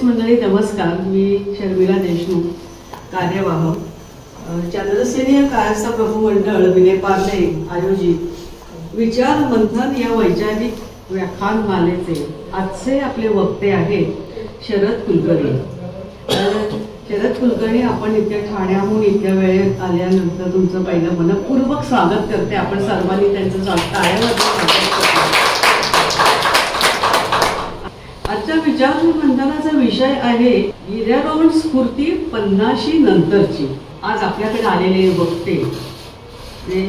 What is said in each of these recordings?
मंडळी नमस्कार. मी शर्मिला देशमुख, कार्यवाह. चंद्रसेनीय कायस्थ प्रभू मंडळ विलेपार्ले आयोजित विचार मंथन या वैचारिक व्याख्यानमालेचे आजचे आपले वक्ते आहेत शरद कुलकर्णी. शरद कुलकर्णी, आपण इथे ठाण्याहून इतक्या वेळेत आल्यानंतर तुमचं पहिलं मनपूर्वक स्वागत करते. आपण सर्वांनी त्यांचं आजच्या विचार मंथनाचा विषय आहे गिर्यारोहण स्फूर्ती 50 नंतरची. आज आपल्याकडे आलेले वक्ते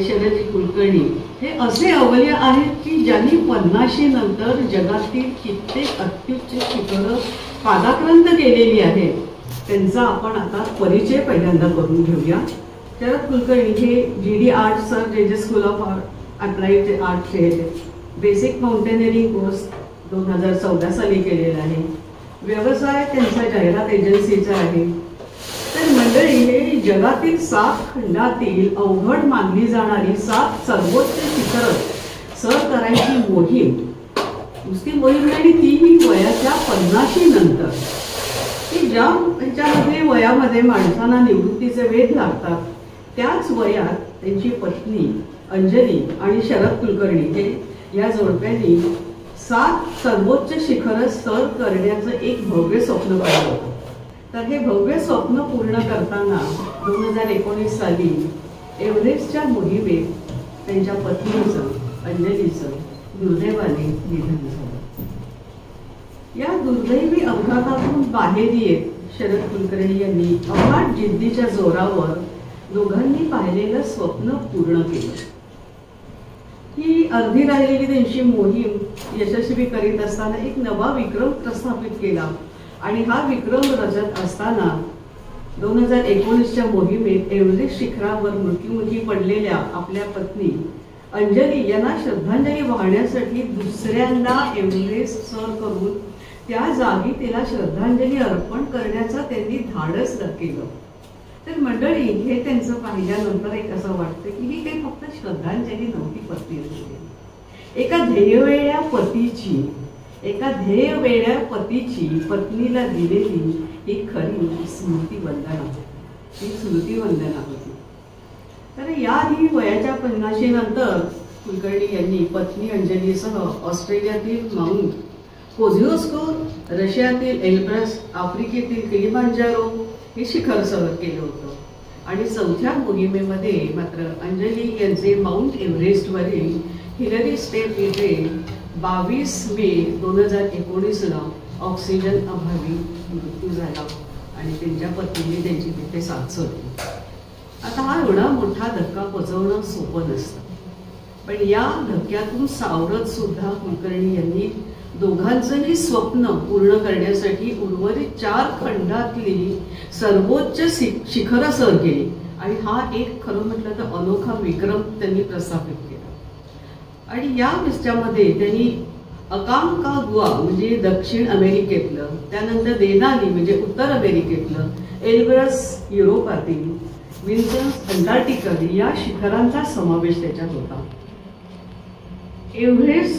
शरद कुलकर्णी हे असे अवलिया आहेत की ज्यांनी 50 नंतर जगातील कित्येक अत्युच्च शिखरं पादाक्रांत केलेली आहेत. त्यांचा आपण आता परिचय पहिल्यांदा करून घेऊया. शरद कुलकर्णी हे GD आर्ट्स सर जे स्कूल ऑफ अप्लाइड आर्टचे बेसिक माउंटेनिअरिंग कोर्स 2014 साली केलेला आहे. व्यवसाय त्यांचा जाहिरात एजन्सीचा आहे. तर मंडळी, हे जगातील 7 खंडातील अवघड मानली जाणारी 7 सर्वोच्च शिखरं सर करायची मोहीम, नुसती मोहीम आणि तीही वयाच्या 50 नंतर, की ज्या त्यांच्यामध्ये वयामध्ये माणसांना निवृत्तीचे वेध लागतात, त्याच वयात त्यांची पत्नी अंजली आणि शरद कुलकर्णी हे या जोडप्यांनी 7 सर्वोच्च शिखरं सर करण्याचं एक भव्य स्वप्न पाहिलं होतं. तर हे भव्य स्वप्न पूर्ण करताना 2019 साली एव्हरेस्टच्या मोहिमेत त्यांच्या पत्नीचं अंजलीचं दुर्दैवाने निधन झालं. या दुर्दैवी अपघातातून बाहेर येत शरद कुलकर्णी यांनी अफाट जिद्दीच्या जोरावर दोघांनी पाहिलेलं स्वप्न पूर्ण केलं. ही अर्धी राहिलेली त्यांची मोहीम यशस्वी करीत असताना एक नवा विक्रम प्रस्थापित केला आणि हा विक्रम रचत असताना 2019च्या मोहिमेत एव्हरेस्ट शिखरावर मृत्युमुखी पडलेल्या आपल्या पत्नी अंजली यांना श्रद्धांजली वाहण्यासाठी दुसऱ्यांदा एव्हरेस्ट सर करून त्या जागी तिला श्रद्धांजली अर्पण करण्याचा त्यांनी धाडस केलं. तर मंडळी, हे त्यांचं पाहिल्यानंतर एक असं वाटतं की ही काही फक्त श्रद्धांजली नव्हती पत्नीची, एका ध्येयवेळ्या पतीची पत्नीला दिलेली ही खरी स्मृतिवंदना होती. तर याही वयाच्या 50 नंतर कुलकर्णी यांनी पत्नी अंजलीसह ऑस्ट्रेलियातील माउंट कोझिओस्को, रशियातील एल्ब्रस, आफ्रिकेतील किलिमांजारो हे शिखर सर केलं होतं. आणि 4थ्या मोहिमेमध्ये मात्र अंजली यांचे माउंट एव्हरेस्टवरील हिलरी स्टेप येथे 22 मे 2019ला ऑक्सिजन अभावी मृत्यू झाला आणि त्यांच्या पत्नीने त्यांची तिथे साथ सोडली. आता हा एवढा मोठा धक्का पचवणं सोपं नसतं, पण या धक्क्यातून सावरत सुद्धा कुलकर्णी यांनी दोघांचंही स्वप्न पूर्ण करण्यासाठी उर्वरित 4 खंडातली सर्वोच्च शिखरं सर केली. आणि हा एक खरं म्हटलं तर अनोखा विक्रम त्यांनी प्रस्थापित केला. आणि या विषयामध्ये त्यांनी अकांकागुआ म्हणजे दक्षिण अमेरिकेतलं, त्यानंतर देनाली म्हणजे उत्तर अमेरिकेतलं, एल्ब्रस युरोपातील, विन्सन्स अंटार्क्टिका या शिखरांचा समावेश त्याच्यात होता. एव्हरेस्ट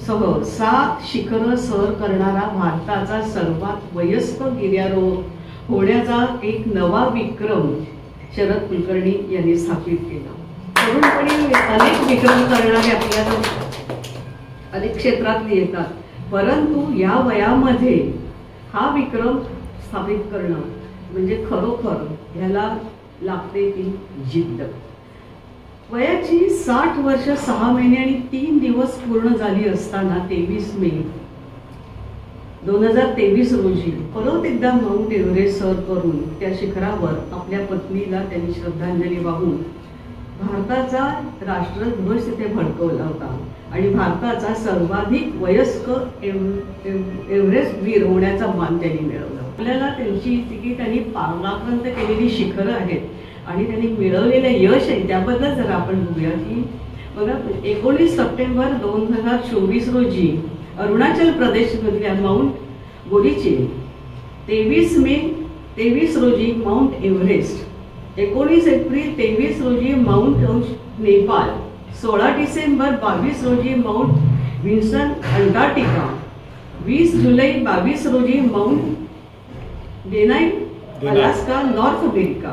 सह 7 शिखरं सर करणारा भारताचा सर्वात वयस्क गिर्यारोहक होण्याचा एक नवा विक्रम शरद कुलकर्णी यांनी स्थापित केला. तरुणपणी अनेक विक्रम करणारे आपल्याला अनेक क्षेत्रात येतात, परंतु या वयामध्ये हा विक्रम स्थापित करणं म्हणजे खरोखर ह्याला लागते ती जिद्द. वयाची 60 वर्ष 6 महिने आणि 3 दिवस पूर्ण झाली असताना 23 मे 2023 रोजी परत एकदा माउंट एव्हरेस्ट सर करून त्या शिखरावर आपल्या पत्नीला त्यांनी श्रद्धांजली वाहून भारताचा राष्ट्रध्वज तिथे फडकवला होता आणि भारताचा सर्वाधिक वयस्क एव्हरेस्ट वीर होण्याचा मान त्यांनी मिळवला. आपल्याला त्यांची की त्यांनी पादाक्रांत केलेली शिखरं आहेत आणि त्यांनी मिळवलेलं यश आहे त्याबद्दल जर आपण बघूया की बघा, 19 सप्टेंबर 2024 रोजी अरुणाचल प्रदेशमधल्या माउंट गोरीचे, 23 मे 23 रोजी माउंट एव्हरेस्ट, 19 एप्रिल 23 रोजी माउंट नेपाळ, 16 डिसेंबर 22 रोजी माउंट विन्सन अंटार्क्टिका, 20 जुलै 22 रोजी mount Denali Alaska North America.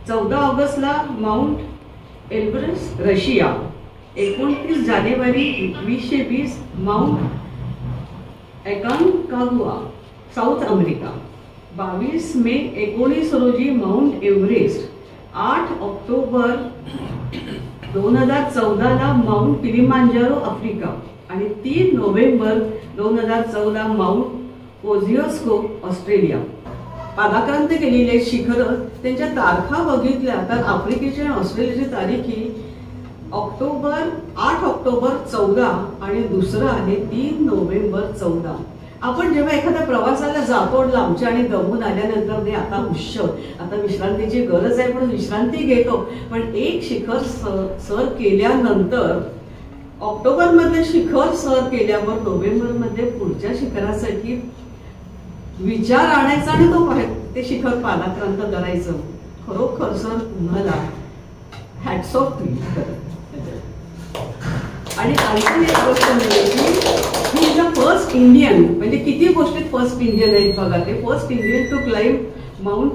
14 ऑगस्टला माउंट एल्ब्रस रशिया. 29 जानेवारी 2020 माउंट अकान्कागुआ साऊथ अमेरिका. 22 मे 19 रोजी माउंट एव्हरेस्ट. 8 ऑक्टोबर 2014ला माउंट किलिमांजारो आफ्रिका. आणि 3 नोव्हेंबर 2014 माउंट कोझिओस्को ऑस्ट्रेलिया. पादाक्रांत केलेले शिखर त्यांच्या तारखा बघितल्या तर आफ्रिकेची आणि ऑस्ट्रेलियाची तारीख ही 8 ऑक्टोबर 14 आणि दुसरं आहे 3 नोव्हेंबर 14. आपण जेव्हा एखाद्या प्रवासाला जातो लांबच्या आणि दमून आल्यानंतर नाही आता आता विश्रांतीची गरज आहे पण विश्रांती घेतो. पण एक शिखर सर केल्यानंतर ऑक्टोबर मध्ये शिखर सर केल्यावर नोव्हेंबर मध्ये पुढच्या शिखरासाठी विचार आणायचा आणि तो ते शिखर पादाक्रांत करायचं. खरोखर सर तुम्हाला हॅट्स ऑफ. आणि आणखी एक गोष्ट म्हणजे की he is the first Indian, म्हणजे किती गोष्टीत फर्स्ट इंडियन आहेत बघा. ते first Indian to climb mount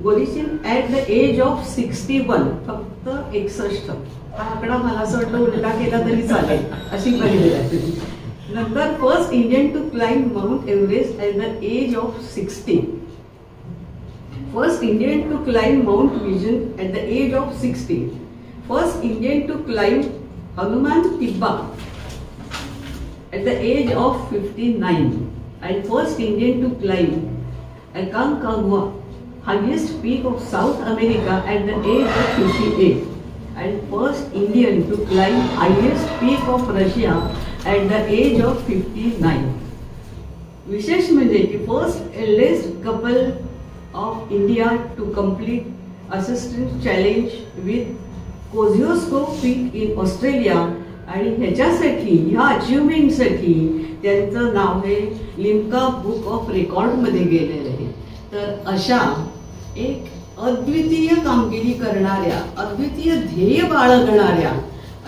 गोलिशिन ॲट द एज ऑफ 61. फक्त 61. हा आकडा मला असं वाटलं उलटा केला तरी चालेल अशी पहिली आहे. नंतर first Indian to climb Mount Everest at the age of 60. First Indian to climb Mount Vinson at the age of 60. First Indian to climb Hanuman Tibba at the age of 59, and first Indian to climb Aconcagua, highest peak of South America, at the age of 58, and first Indian to climb highest peak of Russia at the age of 59. विशेष म्हणजे की first eldest couple of India to complete assistant challenge with Kosciuszko peak in Australia. आणि ह्याच्यासाठी ह्या अचिव्हमेंटसाठी त्यांचं नाव हे Limca book of रेकॉर्डमध्ये गेलेलं आहे. तर अशा एक अद्वितीय कामगिरी करणाऱ्या, अद्वितीय ध्येय बाळगणाऱ्या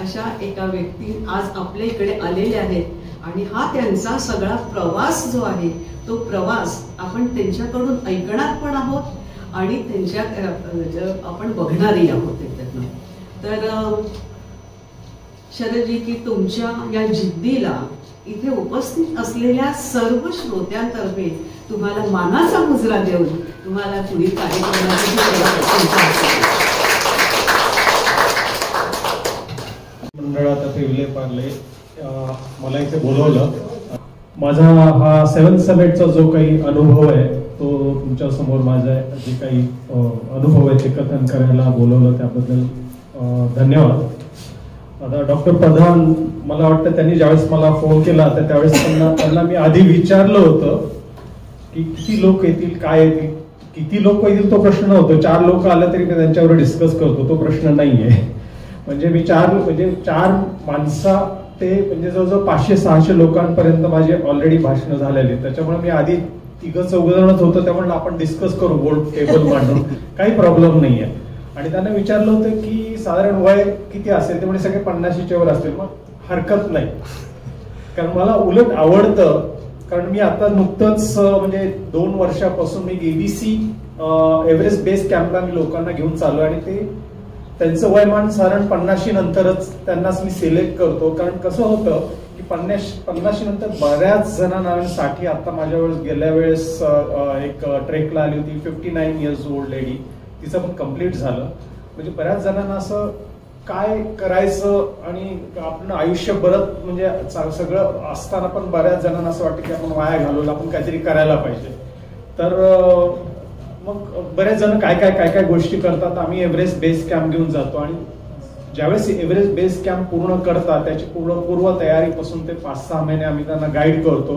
अशा एका व्यक्ती आज आपल्या इकडे आलेल्या आहेत. आणि हा त्यांचा सगळा प्रवास जो आहे तो प्रवास आपण त्यांच्याकडून ऐकणार पण आहोत आणि त्यांच्या आपण बघणारही आहोत त्यातनं. तर शरदजी की तुमच्या या जिद्दीला इथे उपस्थित असलेल्या सर्व श्रोत्यांतर्फे तुम्हाला मानाचा मुजरा देऊन तुम्हाला पुढील कार्यक्रमाची मंडळात विले पार्ले मला इथे बोलवलं. माझा हा 7th समिटचा जो काही अनुभव आहे तो तुमच्या समोर माझा जे काही अनुभव आहे ते कथन करायला बोलवलं त्याबद्दल धन्यवाद. आता डॉक्टर प्रधान मला वाटतं त्यांनी ज्यावेळेस मला फोन केला तर त्यावेळेस त्यांना मी आधी विचारलं होतं की किती लोक येतील, काय येतील, किती लोक येतील तो प्रश्न नव्हतो. 4 लोक आले तरी मी त्यांच्यावर डिस्कस करतो तो प्रश्न नाहीये. म्हणजे मी 4 माणसा ते म्हणजे जवळजवळ 500-600 लोकांपर्यंत माझे ऑलरेडी भाषण झालेले. त्याच्यामुळे मी आधी 3-4 जणच होतं त्यामुळे आपण डिस्कस करू गोल टेबल मांडून काही प्रॉब्लेम नाहीये. आणि त्यांना विचारलं होतं की साधारण वय किती असेल, ते म्हणजे सगळे 50च्या वर असतील. मग हरकत नाही कारण मला उलट आवडतं. कारण मी आता नुकतंच म्हणजे 2 वर्षापासून मी ABC एव्हरेस्ट बेस कॅम्पला मी लोकांना घेऊन चालू आणि ते त्यांचं वयमान साधारण 50 नंतरच त्यांनाच मी सिलेक्ट करतो. कारण कसं होतं की 50 नंतर बऱ्याच जणांसाठी आता माझ्या वेळेस गेल्या वेळेस एक ट्रेकला आली होती 59 इयर्स ओल्ड लेडी, तिचं पण कम्प्लीट झालं. म्हणजे बऱ्याच जणांना असं काय करायचं आणि आपण आयुष्य परत म्हणजे सगळं असताना पण बऱ्याच जणांना असं वाटतं की आपण वाया घालवलं, आपण काहीतरी करायला पाहिजे. तर मग बरेच जण काय गोष्टी करतात. आम्ही एव्हरेस्ट बेस कॅम्प घेऊन जातो आणि ज्यावेळेस एव्हरेस्ट बेस कॅम्प पूर्ण करतात त्याची पूर्व तयारीपासून ते 5-6 महिने आम्ही त्यांना गाईड करतो.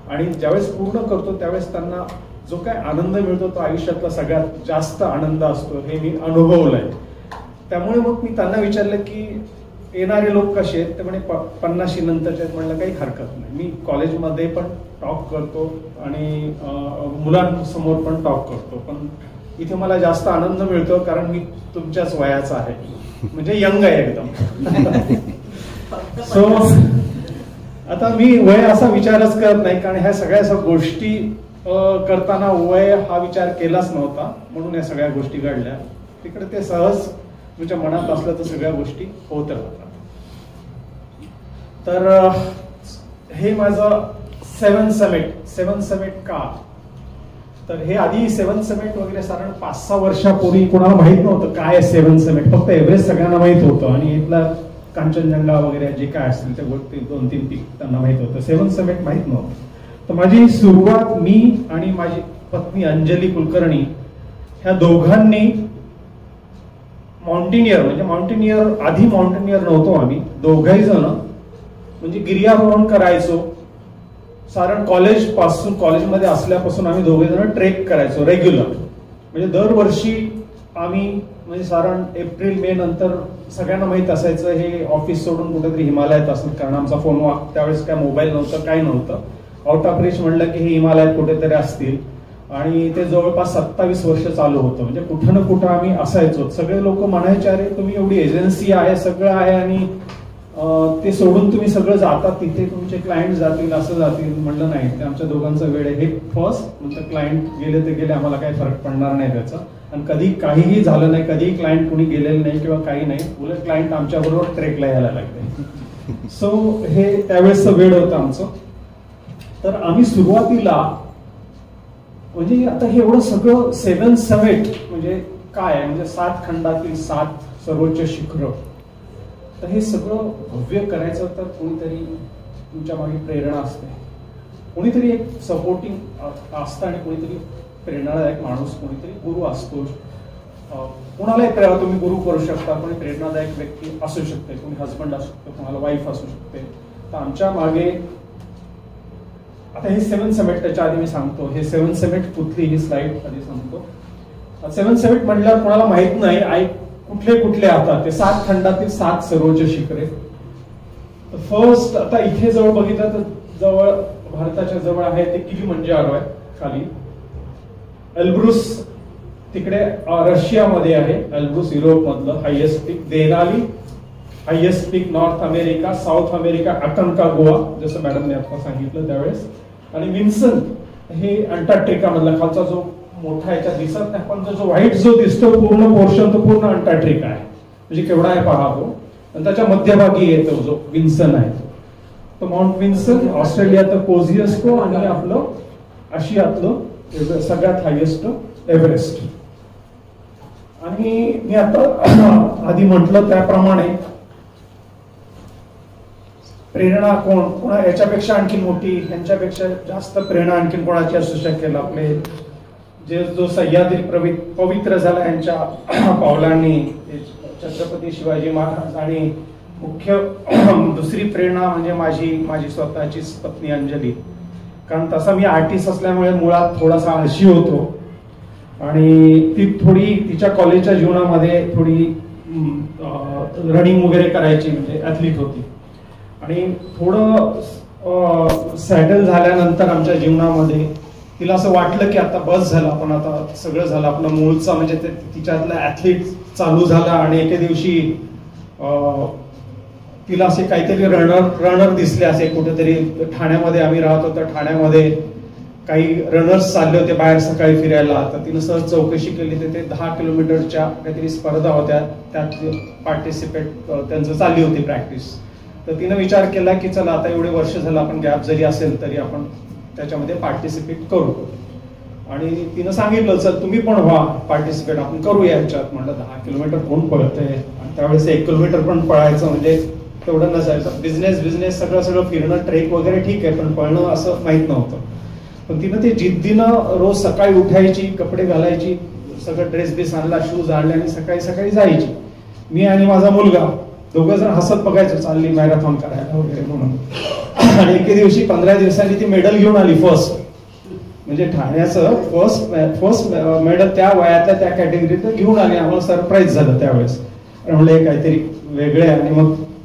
आणि ज्यावेळेस पूर्ण करतो त्यावेळेस त्यांना जो काय आनंद मिळतो तो आयुष्यातला सगळ्यात जास्त आनंद असतो हे मी अनुभवलंय. त्यामुळे मग मी त्यांना विचारलं की येणारे लोक कसे आहेत, ते म्हणे 50 नंतरचे म्हणलं काही हरकत नाही. मी कॉलेजमध्ये पण टॉक करतो आणि मुलांसमोर पण टॉक करतो, पण इथे मला जास्त आनंद मिळतो कारण मी तुमच्याच वयाचा आहे, म्हणजे यंग आहे एकदम. सो आता मी वय असा विचारच करत नाही कारण ह्या सगळ्या गोष्टी करताना वय हा विचार केलाच नव्हता, म्हणून या सगळ्या गोष्टी घडल्या. तिकडे ते सहज तुमच्या मनात असलं तर सगळ्या गोष्टी होत राहतात. तर हे माझं 7 समिट का, तर हे आधी 7 समिट वगैरे साधारण 5-6 वर्षापूर्वी कोणाला माहित नव्हतं काय 7 समिट. फक्त एव्हरेस्ट सगळ्यांना माहित होतं आणि इथला कांचनजंगा वगैरे जे काय असतील त्या गोष्टी 2-3 पीक त्यांना माहित होतं. 7 समिट माहित नव्हतं. तर माझी सुरुवात मी आणि माझी पत्नी अंजली कुलकर्णी ह्या दोघांनी माउंटेनियर आधी माउंटेनियर नव्हतो आम्ही दोघही जण, म्हणजे गिर्यारोहण करायचो. साधारण कॉलेजमध्ये असल्यापासून आम्ही दोघे जण ट्रेक करायचो रेग्युलर. म्हणजे दरवर्षी आम्ही म्हणजे साधारण एप्रिल-मे नंतर सगळ्यांना माहित असायचं हे ऑफिस सोडून कुठेतरी हिमालयात असत, कारण आमचा फोन त्यावेळेस काय मोबाईल नव्हतं, काही नव्हतं. आउट ऑफ रीच म्हणलं की हे हिमालयात कुठेतरी असतील. आणि ते जवळपास 27 वर्ष चालू होतं. म्हणजे कुठं ना कुठं आम्ही असायचो. सगळे लोक म्हणायचे अरे तुम्ही एवढी एजन्सी आहे, सगळं आहे आणि ते सोडून तुम्ही सगळं जातात तिथे, तुमचे क्लायंट जातील, असं जातील. म्हणलं नाही, ते आमच्या दोघांचा वेळ आहे. हे फर्स्ट नंतर क्लायंट गेले ते गेले, आम्हाला काही फरक पडणार नाही त्याचा. आणि कधी काहीही झालं नाही, कधीही क्लायंट कुणी गेलेलं नाही किंवा काही नाही. उलट क्लायंट आमच्या बरोबर ट्रेकला यायला लागले. सो हे त्यावेळेसचं वेळ होतं आमचं. तर आम्ही सुरुवातीला म्हणजे आता हे एवढं सगळं 7 समिट म्हणजे काय, म्हणजे 7 खंडातील 7 सर्वोच्च शिखर. तर हे सगळं भव्य करायचं तर कोणीतरी तुमच्या मागे प्रेरणा असते, कोणीतरी एक सपोर्टिंग असतं आणि कोणीतरी प्रेरणादायक माणूस, कोणीतरी गुरु असतो. कोणालाही तुम्ही गुरु करू शकता, कोणी प्रेरणादायक व्यक्ती असू शकते, कोणी हजबंड असू शकतो, कोणाला वाईफ असू शकते. तर आमच्या मागे आता हे 7 समिट, त्याच्या आधी मी सांगतो हे 7 समिट कुठली, ही स्लाइड आधी सांगतो. 7 समिट म्हटल्यावर कोणाला माहित नाही कुठले कुठले आता ते 7 खंडातील 7 सर्वोच्च शिखरे. फर्स्ट आता इथे जवळ बघितलं तर जवळ भारताच्या जवळ आहे ते किलिमंजारो आहे खाली. एल्ब्रुस तिकडे रशियामध्ये आहे, एल्ब्रुस युरोप मधलं हायेस्ट पीक. देनाली हायेस्ट पीक नॉर्थ अमेरिका, साऊथ अमेरिका अकॉन्कागुआ, जसं मॅडमने आता सांगितलं त्यावेळेस. आणि विन्सन हे अंटार्क्टिका मधला खालचा जो मोठा याच्यात दिसत नाही पण जो व्हाईट जो दिसतो पूर्ण पोर्शन तो पूर्ण अंटार्क्टिका आहे. म्हणजे केवढा आहे पहा तो. आणि त्याच्या मध्यभागी येतो जो विन्सन आहे तो माउंट विन्सन. ऑस्ट्रेलियात कोझियस्को आणि आपलं आशियातलं सगळ्यात हायेस्ट एव्हरेस्ट. आणि मी आता आधी म्हटलं त्याप्रमाणे प्रेरणा कोणा याच्यापेक्षा आणखी मोठी, यांच्यापेक्षा जास्त प्रेरणा आणखी कोणाची असू शकेल. आपले जो सह्याद्री पवित्र झाला यांच्या पावलांनी, छत्रपती शिवाजी महाराज. आणि मुख्य दुसरी प्रेरणा म्हणजे माझी स्वतःचीच पत्नी अंजली. कारण तसा मी आर्टिस्ट असल्यामुळे मुळात थोडासा आळशी होतो आणि ती थोडी तिच्या कॉलेजच्या जीवनामध्ये थोडी रनिंग वगैरे करायची, म्हणजे ऍथलीट होती. आणि थोडं सॅटल झाल्यानंतर आमच्या जीवनामध्ये तिला असं वाटलं की आता बस झालं, आपण आता सगळं झालं आपलं मूळचं, म्हणजे तिच्यातलं ऍथलीट चालू झाला. आणि एके दिवशी तिला असे काहीतरी रनर दिसले, असे कुठेतरी ठाण्यामध्ये आम्ही राहत होतो, ठाण्यामध्ये काही रनर्स चालले होते बाहेर सकाळी फिरायला. तर तिनं सहज चौकशी केली तर ते 10 किलोमीटरच्या काहीतरी स्पर्धा होत्या, त्यात पार्टिसिपेट त्यांचं चालली होती प्रॅक्टिस. तर तिनं विचार केला की चला आता एवढे वर्ष झालं, आपण गॅप जरी असेल तरी आपण त्याच्यामध्ये पार्टिसिपेट करू. आणि तिनं सांगितलं चल तुम्ही पण व्हा पार्टिसिपेट, आपण करूया याच्यात. म्हटलं 10 किलोमीटर कोण पळतंय, आणि त्यावेळेस 1 किलोमीटर पण पळायचं म्हणजे तेवढं नसायचं. बिझनेस सगळं फिरणं ट्रेक वगैरे ठीक आहे, पण पळणं असं माहित नव्हतं. पण तिनं ते जिद्दीनं रोज सकाळी उठायची, कपडे घालायची, सगळं ड्रेस बिस आणला, शूज आणले आणि सकाळी जायची. मी आणि माझा मुलगा दोघं जण हसत बघायचो, चालली मॅरेथॉन करायला वगैरे म्हणून. आणि एके दिवशी 15 दिवसांनी ती मेडल घेऊन आली फर्स्ट, म्हणजे ठाण्याचं फर्स्ट मेडल त्या वयातल्या त्या कॅटेगरीत घेऊन आली. आम्हाला सरप्राईज झालं त्यावेळेस, म्हणलं काहीतरी वेगळे. आणि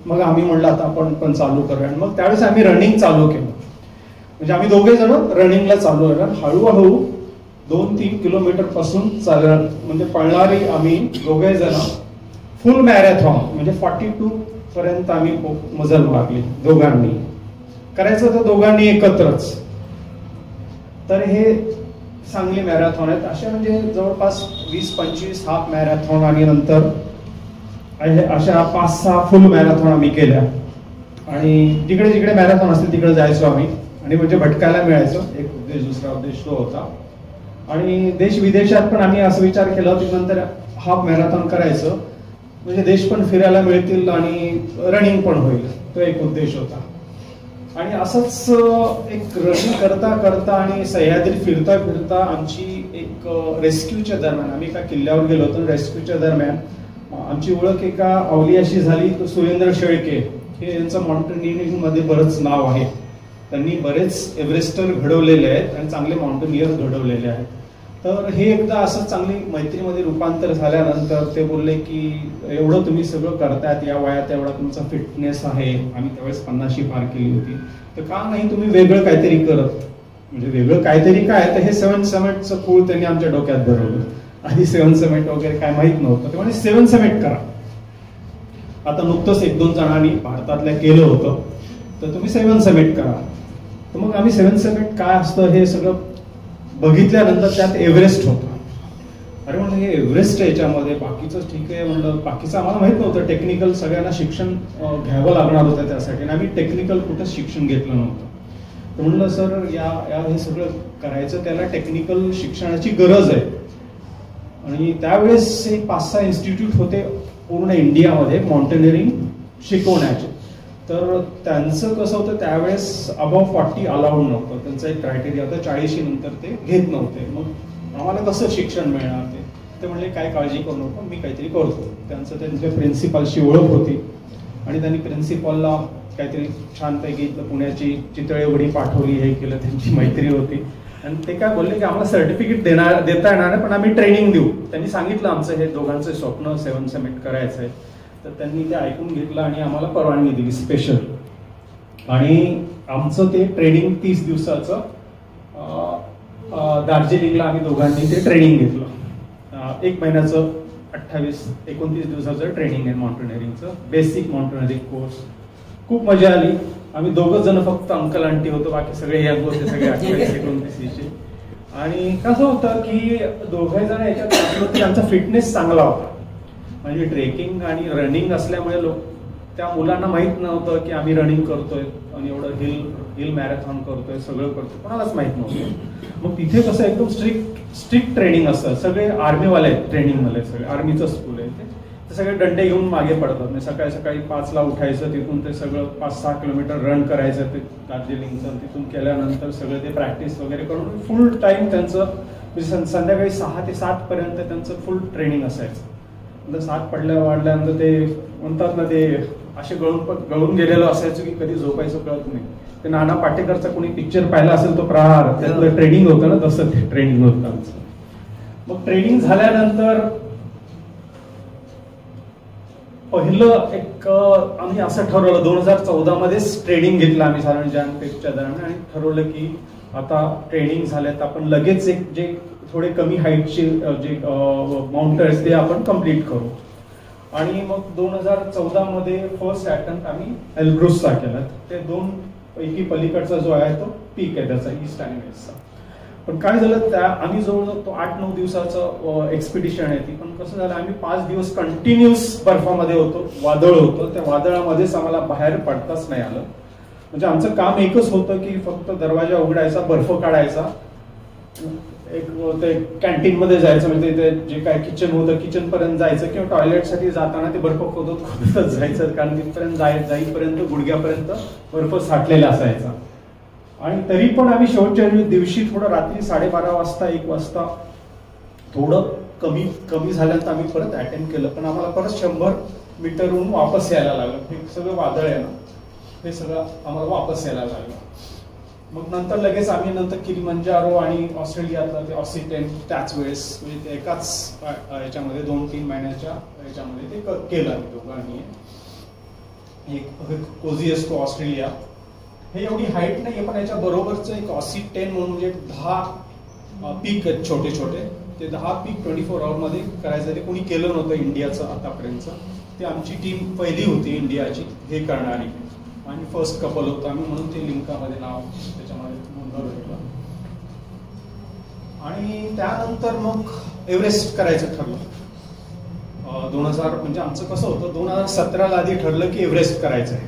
मग आम्ही म्हणलं आता आपण पण चालू करूया. आणि मग त्यावेळेस आम्ही रनिंग चालू केलं, म्हणजे आम्ही दोघे जण रनिंगला चालू आहे. हळूहळू 2-3 किलोमीटर पासून म्हणजे पळणारी आम्ही दोघे जण फुल मॅरेथॉन म्हणजे 42 पर्यंत आम्ही मजल मारली दोघांनी. करायचं तर दोघांनी एकत्रच. तर हे सांगली मॅरेथॉन आहेत. अशा म्हणजे जवळपास 20-25 हाफ मॅरेथॉन आणि नंतर अशा 5-6 फुल मॅरेथॉन आम्ही केल्या. आणि जिकडे जिकडे मॅरेथॉन असतील तिकडे जायचो आम्ही आणि म्हणजे भटकायला मिळायचो. एक उद्देश, दुसरा उद्देश तो होता. आणि देश विदेशात पण आम्ही असं विचार केला की नंतर हाफ मॅरेथॉन करायचं म्हणजे देश पण फिरायला मिळतील आणि रनिंग पण होईल, तो एक उद्देश होता. आणि असंच एक रनिंग करता करता आणि सह्याद्री फिरता फिरता आमची एक रेस्क्यूच्या दरम्यान, आम्ही एका किल्ल्यावर गेलो होतो, रेस्क्यूच्या दरम्यान आमची ओळख एका अवलियाशी झाली. तो सुरेंद्र शेळके, हे यांचं माउंटेनिअरिंग मध्ये बरंच नाव आहे. त्यांनी बरेच एव्हरेस्टर घडवलेले आहेत आणि चांगले माउंटेनियर्स घडवलेले आहेत. तर हे एकदा असं चांगली मैत्रीमध्ये रूपांतर झाल्यानंतर ते बोलले की एवढं तुम्ही सगळं करतायत, या वयात एवढा तुमचा फिटनेस आहे, आम्ही त्यावेळेस 50 पार केली होती, तर का नाही तुम्ही वेगळं काहीतरी करत. म्हणजे वेगळं काहीतरी काय, तर हे 7 समिटचं फूल त्यांनी आमच्या डोक्यात भरवलं. आधी 7 समिट वगैरे काय माहित नव्हतं, ते म्हणजे 7 समिट करा. आता नुकतंच 1-2 जणांनी भारतातल्या केलं होतं, तर तुम्ही 7 समिट करा. तर मग आम्ही 7 समिट काय असतं हे सगळं बघितल्यानंतर त्यात एव्हरेस्ट होतं. अरे म्हणलं हे एव्हरेस्ट याच्यामध्ये बाकीचं ठीक आहे म्हणलं, बाकीचं आम्हाला माहित नव्हतं. टेक्निकल सगळ्यांना शिक्षण घ्यावं लागणार होतं त्यासाठी, आणि आम्ही टेक्निकल कुठंच शिक्षण घेतलं नव्हतं. तर म्हणलं सर या हे सगळं करायचं त्याला टेक्निकल शिक्षणाची गरज आहे. आणि त्यावेळेस एक 5-6 इन्स्टिट्यूट होते पूर्ण इंडियामध्ये माउंटेनिअरिंग शिकवण्याचे. तर त्यांचं कसं होतं, त्यावेळेस अबाव 40 अलाउड नव्हतं, त्यांचा एक क्रायटेरिया होता, 40 नंतर ते घेत नव्हते. मग आम्हाला कसं शिक्षण मिळणार ते म्हणले काय काळजी करू नको, मी काहीतरी करतो. त्यांच्या प्रिन्सिपलशी ओळख होती आणि त्यांनी प्रिन्सिपलला काहीतरी छानपैकी पुण्याची चितळे वडी पाठवली, हे केलं, त्यांची मैत्री होती. आणि ते काय बोलले की आम्हाला सर्टिफिकेट देता येणार नाही, पण आम्ही ट्रेनिंग देऊ. त्यांनी सांगितलं आमचं हे दोघांचं स्वप्न 7 समिट करायचं आहे. तर त्यांनी ते ऐकून घेतलं आणि आम्हाला परवानगी दिली स्पेशल. आणि आमचं ते ट्रेनिंग 30 दिवसाचं दार्जिलिंगला आम्ही दोघांनी ते ट्रेनिंग घेतलं. 1 महिन्याचं 28-29 दिवसाचं ट्रेनिंग आहे माउंटेनिअरिंगचं, बेसिक माउंटेनिअरिंग कोर्स. खूप मजा आली. आम्ही 2 जण फक्त अंकल आंटी होतो, बाकी सगळे यंग होते, सगळे 28-29चे. आणि कसं होतं की 2 जण याच्यात असलो की आमचा फिटनेस चांगला होता. म्हणजे ट्रेकिंग आणि रनिंग असल्यामुळे त्या मुलांना माहित नव्हतं की आम्ही रनिंग करतोय आणि एवढं हिल मॅरेथॉन करतोय, सगळं करतोय, कोणालाच माहित नव्हतं. मग तिथे कसं एकदम स्ट्रिक्ट ट्रेनिंग असतं. सगळे आर्मीवाले आहेत, ट्रेनिंगवाले सगळे, आर्मीचं स्कूल आहे ते सगळे डंडे घेऊन मागे पडतात. म्हणजे सकाळी 5ला उठायचं, तिथून ते सगळं 5-6 किलोमीटर रन करायचं ते दार्जिलिंगचं. तिथून केल्यानंतर सगळं ते प्रॅक्टिस वगैरे करून फुल टाइम त्यांचं म्हणजे संध्याकाळी 6 ते 7 पर्यंत त्यांचं फुल ट्रेनिंग असायचं. 7 वाढल्यानंतर ते म्हणतात ना, ते असे गळून गेलेलं असायचं की कधी झोपायचं कळत नाही. ते नाना पाटेकरचा कोणी पिक्चर पाहिला असेल तो प्रहार, त्यातलं ट्रेनिंग होतं ना, तसं ते ट्रेनिंग होतं आमचं. मग ट्रेनिंग झाल्यानंतर पहिलं एक आम्ही असं ठरवलं, 2014 मध्येच ट्रेनिंग घेतलं आम्ही साधारण जानेवारीच्या दरम्यान, आणि ठरवलं की आता ट्रेनिंग झाल्यात आपण लगेच एक जे थोडे कमी हाईटचे जे माउंटेन्स ते आपण कम्प्लीट करू. आणि मग 2014 मध्ये फर्स्ट अटेम्प्ट आम्ही एल्ब्रुसचा केला. ते 2 पैकी पलीकडचा जो आहे तो पीक आहे त्याचा, ईस्ट आणि वेस्टचा. पण काय झालं, आम्ही जवळजवळ तो 8-9 दिवसाचं एक्सपिडिशन आहे ती. पण कसं झालं, आम्ही 5 दिवस कंटिन्युअस बर्फामध्ये होतो, वादळ होतं, त्या वादळामध्येच आम्हाला बाहेर पडताच नाही आलं. म्हणजे आमचं काम एकच होतं की फक्त दरवाजा उघडायचा, बर्फ काढायचा, एक ते कॅन्टीन मध्ये जायचं, म्हणजे ते जे काय किचन होतं किचन पर्यंत जायचं, किंवा टॉयलेटसाठी जाताना ते बर्फ खोदतच जायचं, कारण तिथपर्यंत जाईपर्यंत गुडघ्यापर्यंत बर्फ साठलेला असायचा. आणि तरी पण आम्ही शेवटच्या दिवशी थोडं रात्री 12:30 वाजता 1 वाजता थोडं कमी झाल्यानंतर आम्ही परत अटेम्प्ट केलं. पण आम्हाला परत 100 मीटरहून वापस यायला लागलं. हे सगळं वादळ आहे ना, हे सगळं आम्हाला वापस यायला लागलं. मग नंतर लगेच आम्ही किलिमंजारो आणि ऑस्ट्रेलियातलं ते ऑसिटेन त्याच वेळेस, म्हणजे ते एकाच याच्यामध्ये 2-3 महिन्याच्या याच्यामध्ये ते केलं आम्ही दोघांनी. एक कोझिएस्को ऑस्ट्रेलिया, हे एवढी हाईट नाही पण याच्या बरोबरच एक ऑसिटेन म्हणून, म्हणजे 10 पीक आहेत छोटे छोटे. ते 10 पीक 24 आवर मध्ये करायचं. ते कोणी केलं नव्हतं इंडियाचं आतापर्यंत. ते आमची टीम पहिली होती इंडियाची हे करणारी, आणि फर्स्ट कपल होतं आम्ही, म्हणून ते लिंकामध्ये नाव त्याच्यामध्ये नोंदवलं. आणि त्यानंतर मग एव्हरेस्ट करायचं ठरलं. 2000 म्हणजे आमचं कसं होतं, 2017ला आधी ठरलं की एव्हरेस्ट करायचं आहे.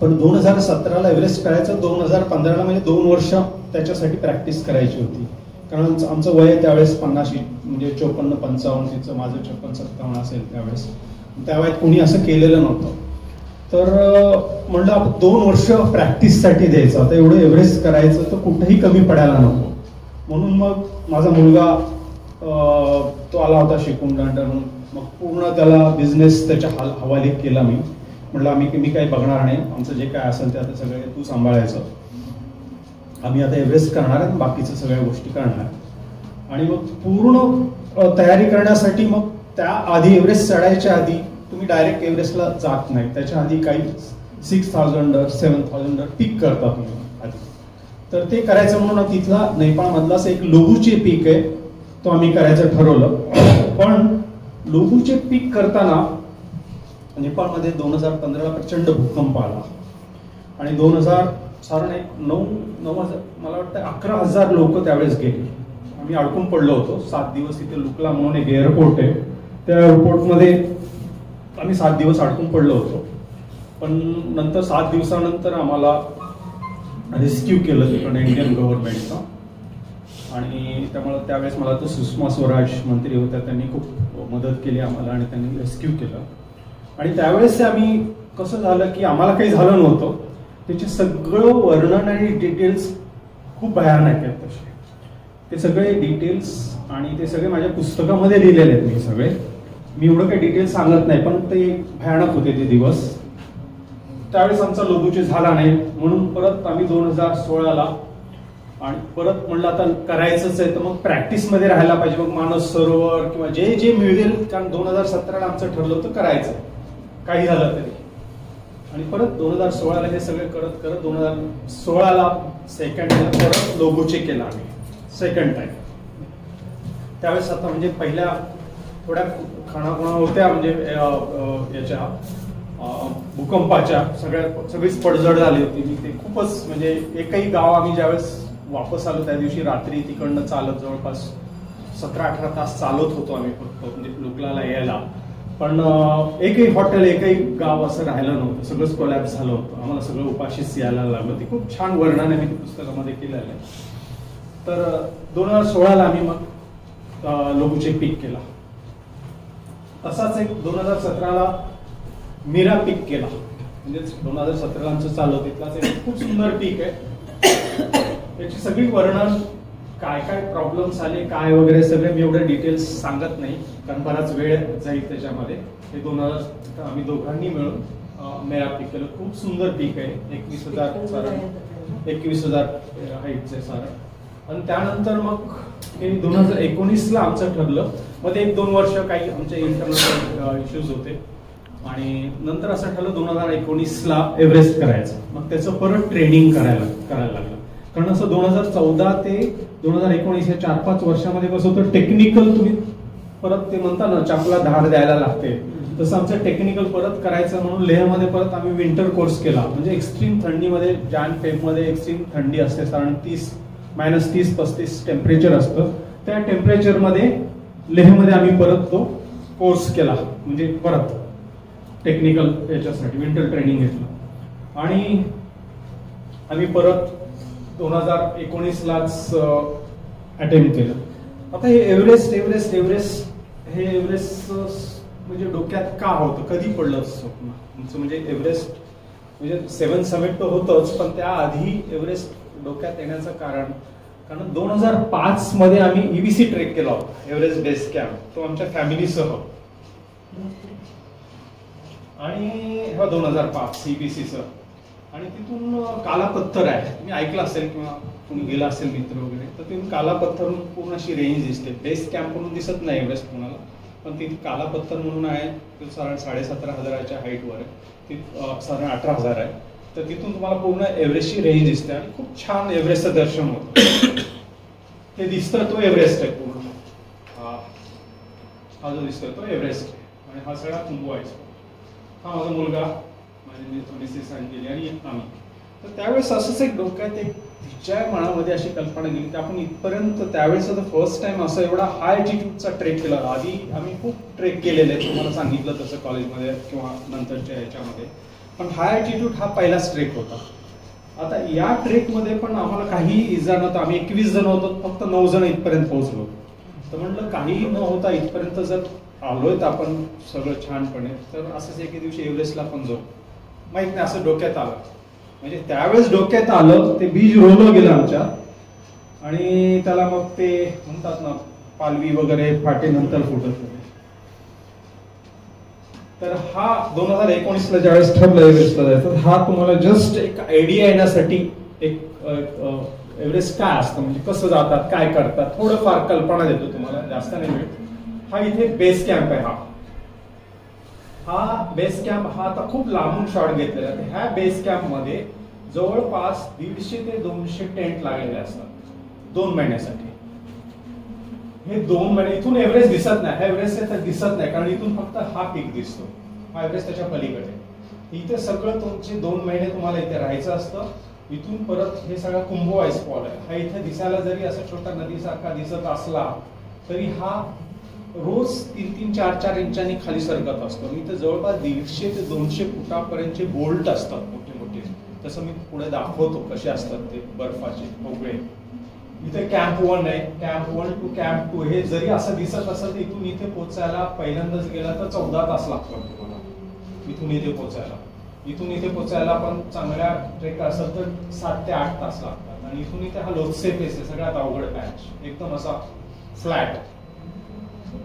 पण 2017ला एव्हरेस्ट करायचं, 2015ला म्हणजे 2 वर्ष त्याच्यासाठी प्रॅक्टिस करायची होती. कारण आमचं वय त्यावेळेस 50 म्हणजे 54-55, तिचं माझं 56-57 असेल त्यावेळेस. त्या वयात कोणी असं केलेलं नव्हतं. तर म्हणलं आपण 2 वर्ष प्रॅक्टिससाठी द्यायचं. आता एवढं एव्हरेस्ट करायचं तर कुठेही कमी पडायला नको. म्हणून मग माझा मुलगा तो आला होता शिकून लंडनहून. मग पूर्ण त्याला बिझनेस त्याच्या हवाले केला मी. म्हटलं मी काही बघणार नाही, आमचं जे काय असेल ते आता सगळे तू सांभाळायचं. आम्ही आता एव्हरेस्ट करणार आहे, बाकीचं सगळ्या गोष्टी करणार. आणि मग पूर्ण तयारी करण्यासाठी मग त्या आधी एव्हरेस्ट चढायच्या आधी तुम्ही डायरेक्ट एव्हरेस्टला जात नाही. त्याच्या आधी काही 6000 7000 पीक करता तुम्ही आधी. तर ते करायचं म्हणून तिथला नेपाळमधलाच एक लोबूचे पीक आहे, तो आम्ही करायचं ठरवलं. पण लोबूचे पीक करताना नेपाळमध्ये 2015ला प्रचंड भूकंप आला आणि 2000 साधारण 9,000 मला वाटतं 11,000 लोक त्यावेळेस गेले. आम्ही अडकून पडलो होतो 7 दिवस. तिथे लुकला म्हणून एक एअरपोर्ट आहे, त्या एअरपोर्टमध्ये आम्ही 7 दिवस अडकून पडलो होतो. पण नंतर 7 दिवसानंतर आम्हाला रेस्क्यू केलं तिकडे इंडियन गव्हर्नमेंटचं. आणि त्यामुळे त्यावेळेस मला तो सुषमा स्वराज मंत्री होत्या, त्यांनी खूप मदत केली आम्हाला आणि त्यांनी रेस्क्यू केलं. आणि त्यावेळेस आम्ही कसं झालं की आम्हाला काही झालं नव्हतं, त्याचे सगळं वर्णन आणि डिटेल्स खूप भयानक आहेत तसे. ते सगळे डिटेल्स आणि ते सगळे माझ्या पुस्तकामध्ये लिहिलेले आहेत. मी एवढं काही डिटेल्स सांगत नाही, पण ते भयानक होते ते दिवस. त्यावेळेस आमचा लोबूचे झाला नाही म्हणून परत आम्ही 2016ला आणि परत म्हणलं आता करायचंच आहे तर मग प्रॅक्टिसमध्ये राहायला पाहिजे. मग मानस सरोवर किंवा जे मिळेल, कारण 2017ला आमचं ठरलं होतं करायचं काही झालं तरी. आणि परत 2016ला हे सगळे करत करत 2016ला सेकंड परत लोबूचे केला आम्ही सेकंड टाइम. त्यावेळेस आता म्हणजे पहिल्या थोड्या खाणाखुणा होत्या, म्हणजे याच्या भूकंपाच्या सगळीच पडझड झाली होती. मी ते खूपच म्हणजे एकही गाव आम्ही ज्यावेळेस वापस आलो त्या दिवशी रात्री तिकडनं चालत जवळपास 17-18 तास चालत होतो आम्ही फक्त, म्हणजे लुकलाला यायला. पण एकही हॉटेल एकही गाव असं राहिलं नव्हतं, सगळंच कोलॅप्स झालं होतं. आम्हाला सगळं उपाशीच यायला लागलं. ते खूप छान वर्णन आहे, मी ते पुस्तकामध्ये केलेलं आहे. तर 2016ला आम्ही मग लोबूचे पीक केला. तसाच एक 2017ला मीरा पीक केला. म्हणजे 2017ला आमचं चालू तिथलाच एक खूप सुंदर पीक आहे. त्याची सगळी वर्णन, काय काय प्रॉब्लेम्स आले काय वगैरे सगळे मी एवढे डिटेल्स सांगत नाही, कारण बराच वेळ जाईल त्याच्यामध्ये. हे 2000 आम्ही दोघांनी मिळून मेरा पीक केलं. खूप सुंदर पीक आहे. 21,000 सारण, 21,000 हाईटचं आहे सारण. आणि त्यानंतर मग हे 2019ला आमचं ठरलं. मग ते 1-2 वर्ष काही आमचे इंटरनल इश्यूज होते आणि नंतर असं ठरलं 2019ला एव्हरेस्ट करायचं. मग त्याचं परत ट्रेनिंग करायला लागलं. कारण असं 2014 ते 2019 या 4-5 वर्षामध्ये कसं होतं, टेक्निकल तुम्ही परत ते म्हणता ना चाकूला धार द्यायला लागते, तसं आमचं टेक्निकल परत करायचं म्हणून लेहमध्ये परत आम्ही विंटर कोर्स केला. म्हणजे एक्स्ट्रीम थंडीमध्ये जान-फेबमध्ये एक्स्ट्रीम थंडी असते, साधारण -30-35 टेम्परेचर असतं. त्या टेम्परेचरमध्ये लेहमध्ये आम्ही परत तो कोर्स केला, म्हणजे परत टेक्निकल याच्यासाठी विंटर ट्रेनिंग घेतलं. आणि आम्ही परत 2019लाच अटेम्प्ट केलं. आता हे एव्हरेस्ट हे एव्हरेस्ट म्हणजे डोक्यात का होतं, कधी पडलं स्वप्न तुमचं? म्हणजे एव्हरेस्ट म्हणजे 7 समिट तर होतंच, पण त्याआधी एव्हरेस्ट डोक्यात येण्याचं कारण 2005 मध्ये आम्ही EBC ट्रेक केला होता, एव्हरेस्ट बेस कॅम्प, तो आमच्या फॅमिलीसह. आणि हा 2005 EBCसह. आणि तिथून कालापत्थर आहे, तुम्ही ऐकलं असेल किंवा कोणी गेला असेल मित्र वगैरे, तर तिथून कालापत्थर पूर्ण अशी रेंज दिसते. बेस कॅम्प म्हणून दिसत नाही एव्हरेस्ट कोणाला, पण तिथे कालापत्थर म्हणून आहे. ते साधारण 17,500च्या हाईटवर आहे, ती साधारण 18,000 आहे. तर तिथून तुम्हाला पूर्ण एव्हरेस्टची रेंज दिसते आणि खूप छान एव्हरेस्टचं दर्शन होतं. ते दिसतं तो एव्हरेस्ट आहे पूर्ण. हा जो दिसतोय तो एव्हरेस्ट आहे आणि हा सगळा कुंभू आहे. हा माझा मुलगा, माझी मिसेस गेली आणि आम्ही. तर त्यावेळेस असंच एक डोक्यात एक तिच्या मनामध्ये अशी कल्पना गेली की आपण इथपर्यंत त्यावेळेस फर्स्ट टाइम असं एवढा हाय अल्टिट्यूडचा ट्रेक केला. आधी आम्ही खूप ट्रेक केलेले आहेत, तुम्हाला सांगितलं तसं कॉलेजमध्ये किंवा नंतरच्या ह्याच्यामध्ये, पण हाय अल्टिट्यूड हा पहिलाच ट्रेक होता. आता या ट्रेकमध्ये पण आम्हाला काही इजा नव्हतं. आम्ही 21 जण होतो, फक्त 9 जण इथपर्यंत पोहोचलो. तर म्हटलं काही न होता इथपर्यंत जर आलोय तर आपण सगळं छानपणे, तर असंच एके दिवशी एव्हरेस्टला पण जाऊ. माहित नाही, असं डोक्यात आलं. म्हणजे त्यावेळेस डोक्यात आलं, ते बीज रोवलं गेलं आमच्या, आणि त्याला मग ते म्हणतात ना पालवी वगैरे फाटे नंतर फुटत होते. तर हा 2019ला ज्यावेळेस ठरलं एव्हरेस्टला जायचं, हा तुम्हाला जस्ट एक आयडिया येण्यासाठी एक एव्हरेस्ट काय असतं, म्हणजे कसं जातात, काय करतात, थोडंफार कल्पना देतो तुम्हाला, जास्त नाही मिळत. हा इथे बेस कॅम्प आहे. हा बेस कॅम्प हा आता खूप लांबून शॉट घेतलेला आहे. ह्या बेस कॅम्प मध्ये जवळपास 150 ते 200 टेंट लागलेले असतात 2 महिन्यासाठी. हे 2 महिने इथून एव्हरेस्ट दिसत नाही, हा एव्हरेस्ट दिसत नाही, कारण इथून फक्त हा पीक दिसतो, हा एव्हरेस्ट त्याच्या पलीकडे. इथे सगळं तुमचे 2 महिने तुम्हाला इथे राहायचं असतं. इथून परत हे सगळा कुंभो आईस फॉल आहे. हा इथे दिसायला जरी असा छोटा नदीसारखा दिसत असला तरी हा रोज 3-3, 4-4 इंचांनी खाली सरकत असतो. इथे जवळपास 150 ते 200 फुटापर्यंतचे बोल्ट असतात मोठे मोठे. तसं मी पुढे दाखवतो कसे असतात ते बर्फाचे भोगळे. इथे कॅम्प 1 आहे, कॅम्प 1 टू कॅम्प 2. हे जरी असं दिसत असेल तर इथून इथे पोहोचायला पहिल्यांदाच गेला तर 14 तास लागतात तुम्हाला इथून इथे पोहोचायला. इथून इथे पोहोचायला पण चांगल्या ट्रेक असेल तर 7 ते 8 तास लागतात. आणि इथून इथे हा लोत्से पेस आहे, सगळ्यात अवघड पॅच, एकदम असा फ्लॅट.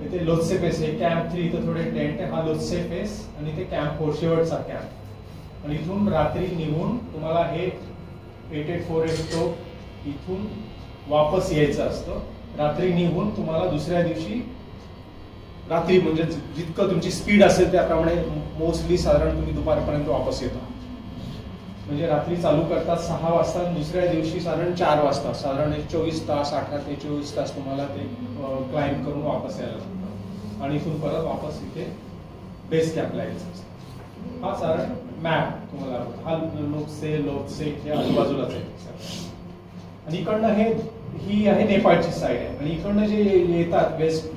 इथे लोत्से पेस आहे. कॅम्प 3 इथे थोडे टेंट आहे. हा लोत्से पेस आणि इथे कॅम्प 4 शेवटचा कॅम्प. आणि इथून रात्री निघून तुम्हाला हे 8848 इथून वापस यायचं असतं. रात्री निघून तुम्हाला दुसऱ्या दिवशी रात्री, म्हणजे जितकं तुमची स्पीड असेल त्याप्रमाणे मोस्टली साधारण तुम्ही दुपारपर्यंत वापस येता. म्हणजे रात्री चालू करतात 6 वाजता, दुसऱ्या दिवशी साधारण 4 वाजता, साधारण 24 तास, 18 ते 24 तास तुम्हाला ते क्लाइंब करून वापस यायला लागतं. आणि इथून परत वापस इथे बेस कॅम्पला यायचं असतं. हा साधारण मॅप तुम्हाला, हा लोत्से हे आजूबाजूलाच आहे. आणि इकडनं ही आहे नेपाळची साईड आहे. आणि इकडनं जे येतात वेस्ट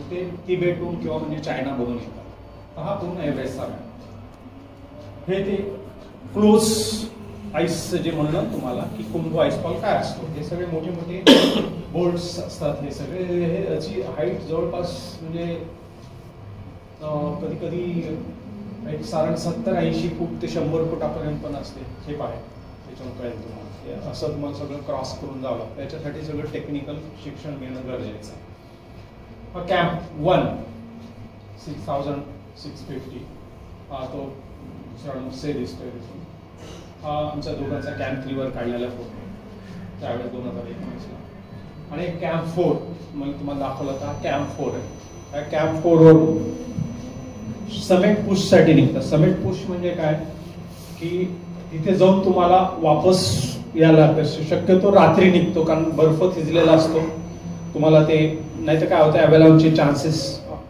ते तिबेटहून किंवा म्हणजे चायना बघून येतात. हा पूर्ण एव्हरेस्टचा मॅप. हे ते क्लोज आईस जे म्हणलं तुम्हाला की कुंभ आईसफॉल काय असतो, हे सगळे मोठे मोठे बोल्ट्स असतात. हे सगळे हे याची हाईट जवळपास म्हणजे कधी कधी एक साधारण 70-80 फूट ते 100 फुटापर्यंत पण असते. हे पाहे त्याच्यावर कळेल तुम्हाला. असं तुम्हाला सगळं क्रॉस करून जावं लागतं. त्याच्यासाठी सगळं टेक्निकल शिक्षण घेणं गरजेचं आहे. हा कॅम्प 1 6650 हा तो दुसरा नुसते दिसतोय. हा आमच्या दोघांचा कॅम्प 3 वर काढलेला फोटो त्यावेळेस 2019ला. आणि कॅम्प 4 मग तुम्हाला दाखवला होता. कॅम्प 4 आहे. त्या कॅम्प 4 वर समिट पुश साठी निघतात. समिट पुश म्हणजे काय की तिथे जाऊन तुम्हाला वापस यायला शक्यतो रात्री निघतो, कारण बर्फ थिजलेला असतो. तुम्हाला ते नाही तर काय होतं, अॅव्हलांचचे चान्सेस,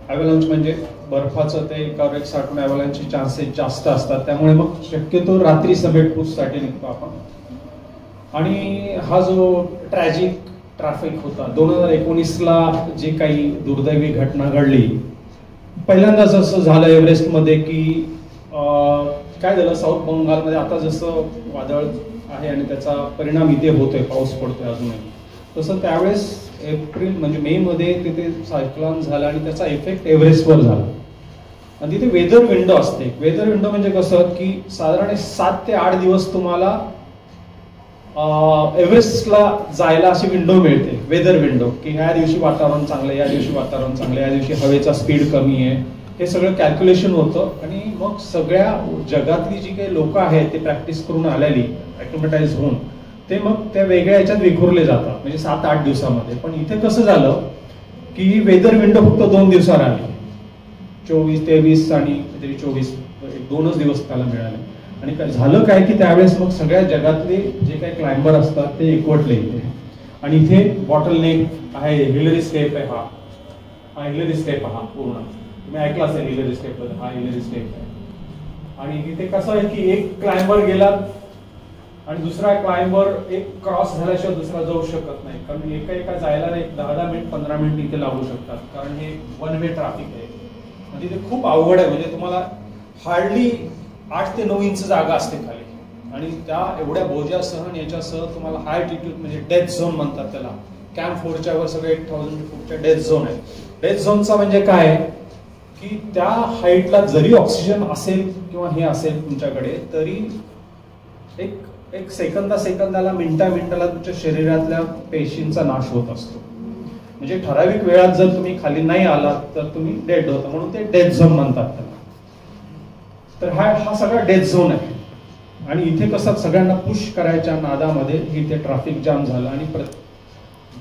अॅव्हलांच म्हणजे बर्फाचं ते एकावर एक साठून अॅव्हलांचचे चान्सेस जास्त असतात. त्यामुळे मग शक्यतो रात्री समिट पुश साठी निघतो आपण. आणि हा जो ट्रॅजिक ट्रॅफिक होता 2019ला, जे काही दुर्दैवी घटना घडली, पहिल्यांदाच असं झालं एव्हरेस्टमध्ये की काय झालं, साऊथ बंगालमध्ये आता जसं वादळ आहे आणि त्याचा परिणाम इथे होतोय, पाऊस पडतोय अजूनही, तसं त्यावेळेस एप्रिल म्हणजे मे मध्ये तिथे सायक्लोन झाला आणि त्याचा इफेक्ट एव्हरेस्टवर झाला. आणि तिथे वेदर विंडो असते. वेदर विंडो म्हणजे कसं की साधारण 7 ते 8 दिवस तुम्हाला एव्हरेस्टला जायला अशी विंडो मिळते, वेदर विंडो, की ह्या दिवशी वातावरण चांगलं, या दिवशी वातावरण चांगलं, या दिवशी हवेचा स्पीड कमी आहे. हे सगळं कॅल्क्युलेशन होतं. आणि मग सगळ्या जगातली जी काही लोक आहेत ते प्रॅक्टिस करून आलेली, ॲक्लिमेटाइज होऊन ते मग त्या वेगळ्या याच्यात विखुरले जातात, म्हणजे 7-8 दिवसामध्ये. पण इथे कसं झालं की वेदर विंडो फक्त 2 दिवसावर आली, 24-23 आणि काहीतरी 24, 2च दिवस त्याला मिळाले. आणि झालं काय की त्यावेळेस मग सगळ्या जगातले जे काही क्लाइंबर असतात ते एकवटले इथे. आणि इथे बॉटल नेक आहे, हिलरी स्टेप आहे. हा हिलरी स्टेप हा पूर्ण तुम्ही ऐकला असेल, हिलरी स्टेप, हा हिलरी स्टेप आहे. आणि इथे कसं आहे की एक क्लाइंबर गेला आणि दुसरा क्लाइंबर एक क्रॉस झाल्याशिवाय दुसरा जाऊ शकत नाही, कारण एका जायला एक 10 मिनिट 15 मिनिट इथे लागू शकतात, कारण हे वन वे ट्रॅफिक आहे. म्हणजे ते खूप अवघड आहे. म्हणजे तुम्हाला हार्डली 8 ते 9 इंच जागा असते खाली, आणि त्या एवढ्या बोजासह आणि याच्यासह तुम्हाला हाय अल्टिट्यूड म्हणजे डेथ झोन म्हणतात त्याला. कॅम्प 4च्या वर सगळे 1000 फूटच्या डेथ झोन आहे. डेथ झोनचा म्हणजे काय की त्या हाईटला जरी ऑक्सिजन असेल किंवा हे असेल तुमच्याकडे, तरी एक सेकंदाला मिनिटाला तुमच्या शरीरातल्या पेशींचा नाश होत असतो. म्हणजे ठराविक वेळात जर तुम्ही खाली नाही आलात तर तुम्ही डेड होता, म्हणून ते डेथ झोन म्हणतात त्याला. तर हा सगळा डेथ झोन आहे. आणि इथे कसं सगळ्यांना पुश करायच्या नादामध्ये इथे ट्रॅफिक जाम झालं, आणि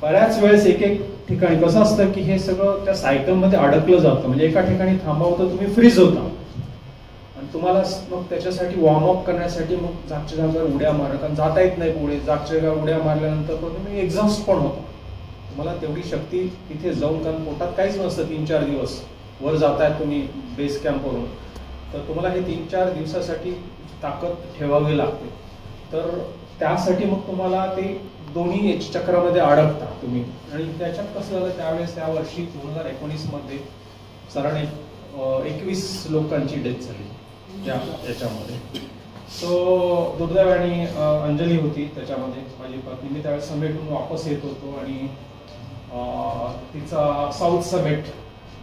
बऱ्याच वेळेस एक ठिकाणी कसं असतं की हे सगळं त्या सायकलमध्ये अडकलं जातं. म्हणजे एका ठिकाणी थांबावं तर तुम्ही फ्रीज होता, आणि तुम्हाला मग त्याच्यासाठी वॉर्मअप करण्यासाठी मग जागच्या जागेवर उड्या मारा, कारण जाता येत नाही पुढे. जागच्या जागेवर उड्या मारल्यानंतर तुम्ही एक्झॉस्ट पण होता. तुम्हाला तेवढी शक्ती तिथे जाऊन, कारण पोटात काहीच नसतं 3-4 दिवस वर जातायत तुम्ही बेस कॅम्पवरून, तर तुम्हाला हे 3-4 दिवसासाठी ताकद ठेवावी लागते. तर त्यासाठी मग तुम्हाला ते दोन्ही चक्रामध्ये अडकता तुम्ही. आणि त्याच्यात कसं झालं त्यावेळेस त्या वर्षी 2019 मध्ये साधारण 21 लोकांची डेथ झाली याच्यामध्ये. सो दुर्दैवाने अंजली होती त्याच्यामध्ये, माझी पत्नी. मी त्यावेळेस समेटून वापस येत होतो, आणि तिचा साऊथ समेट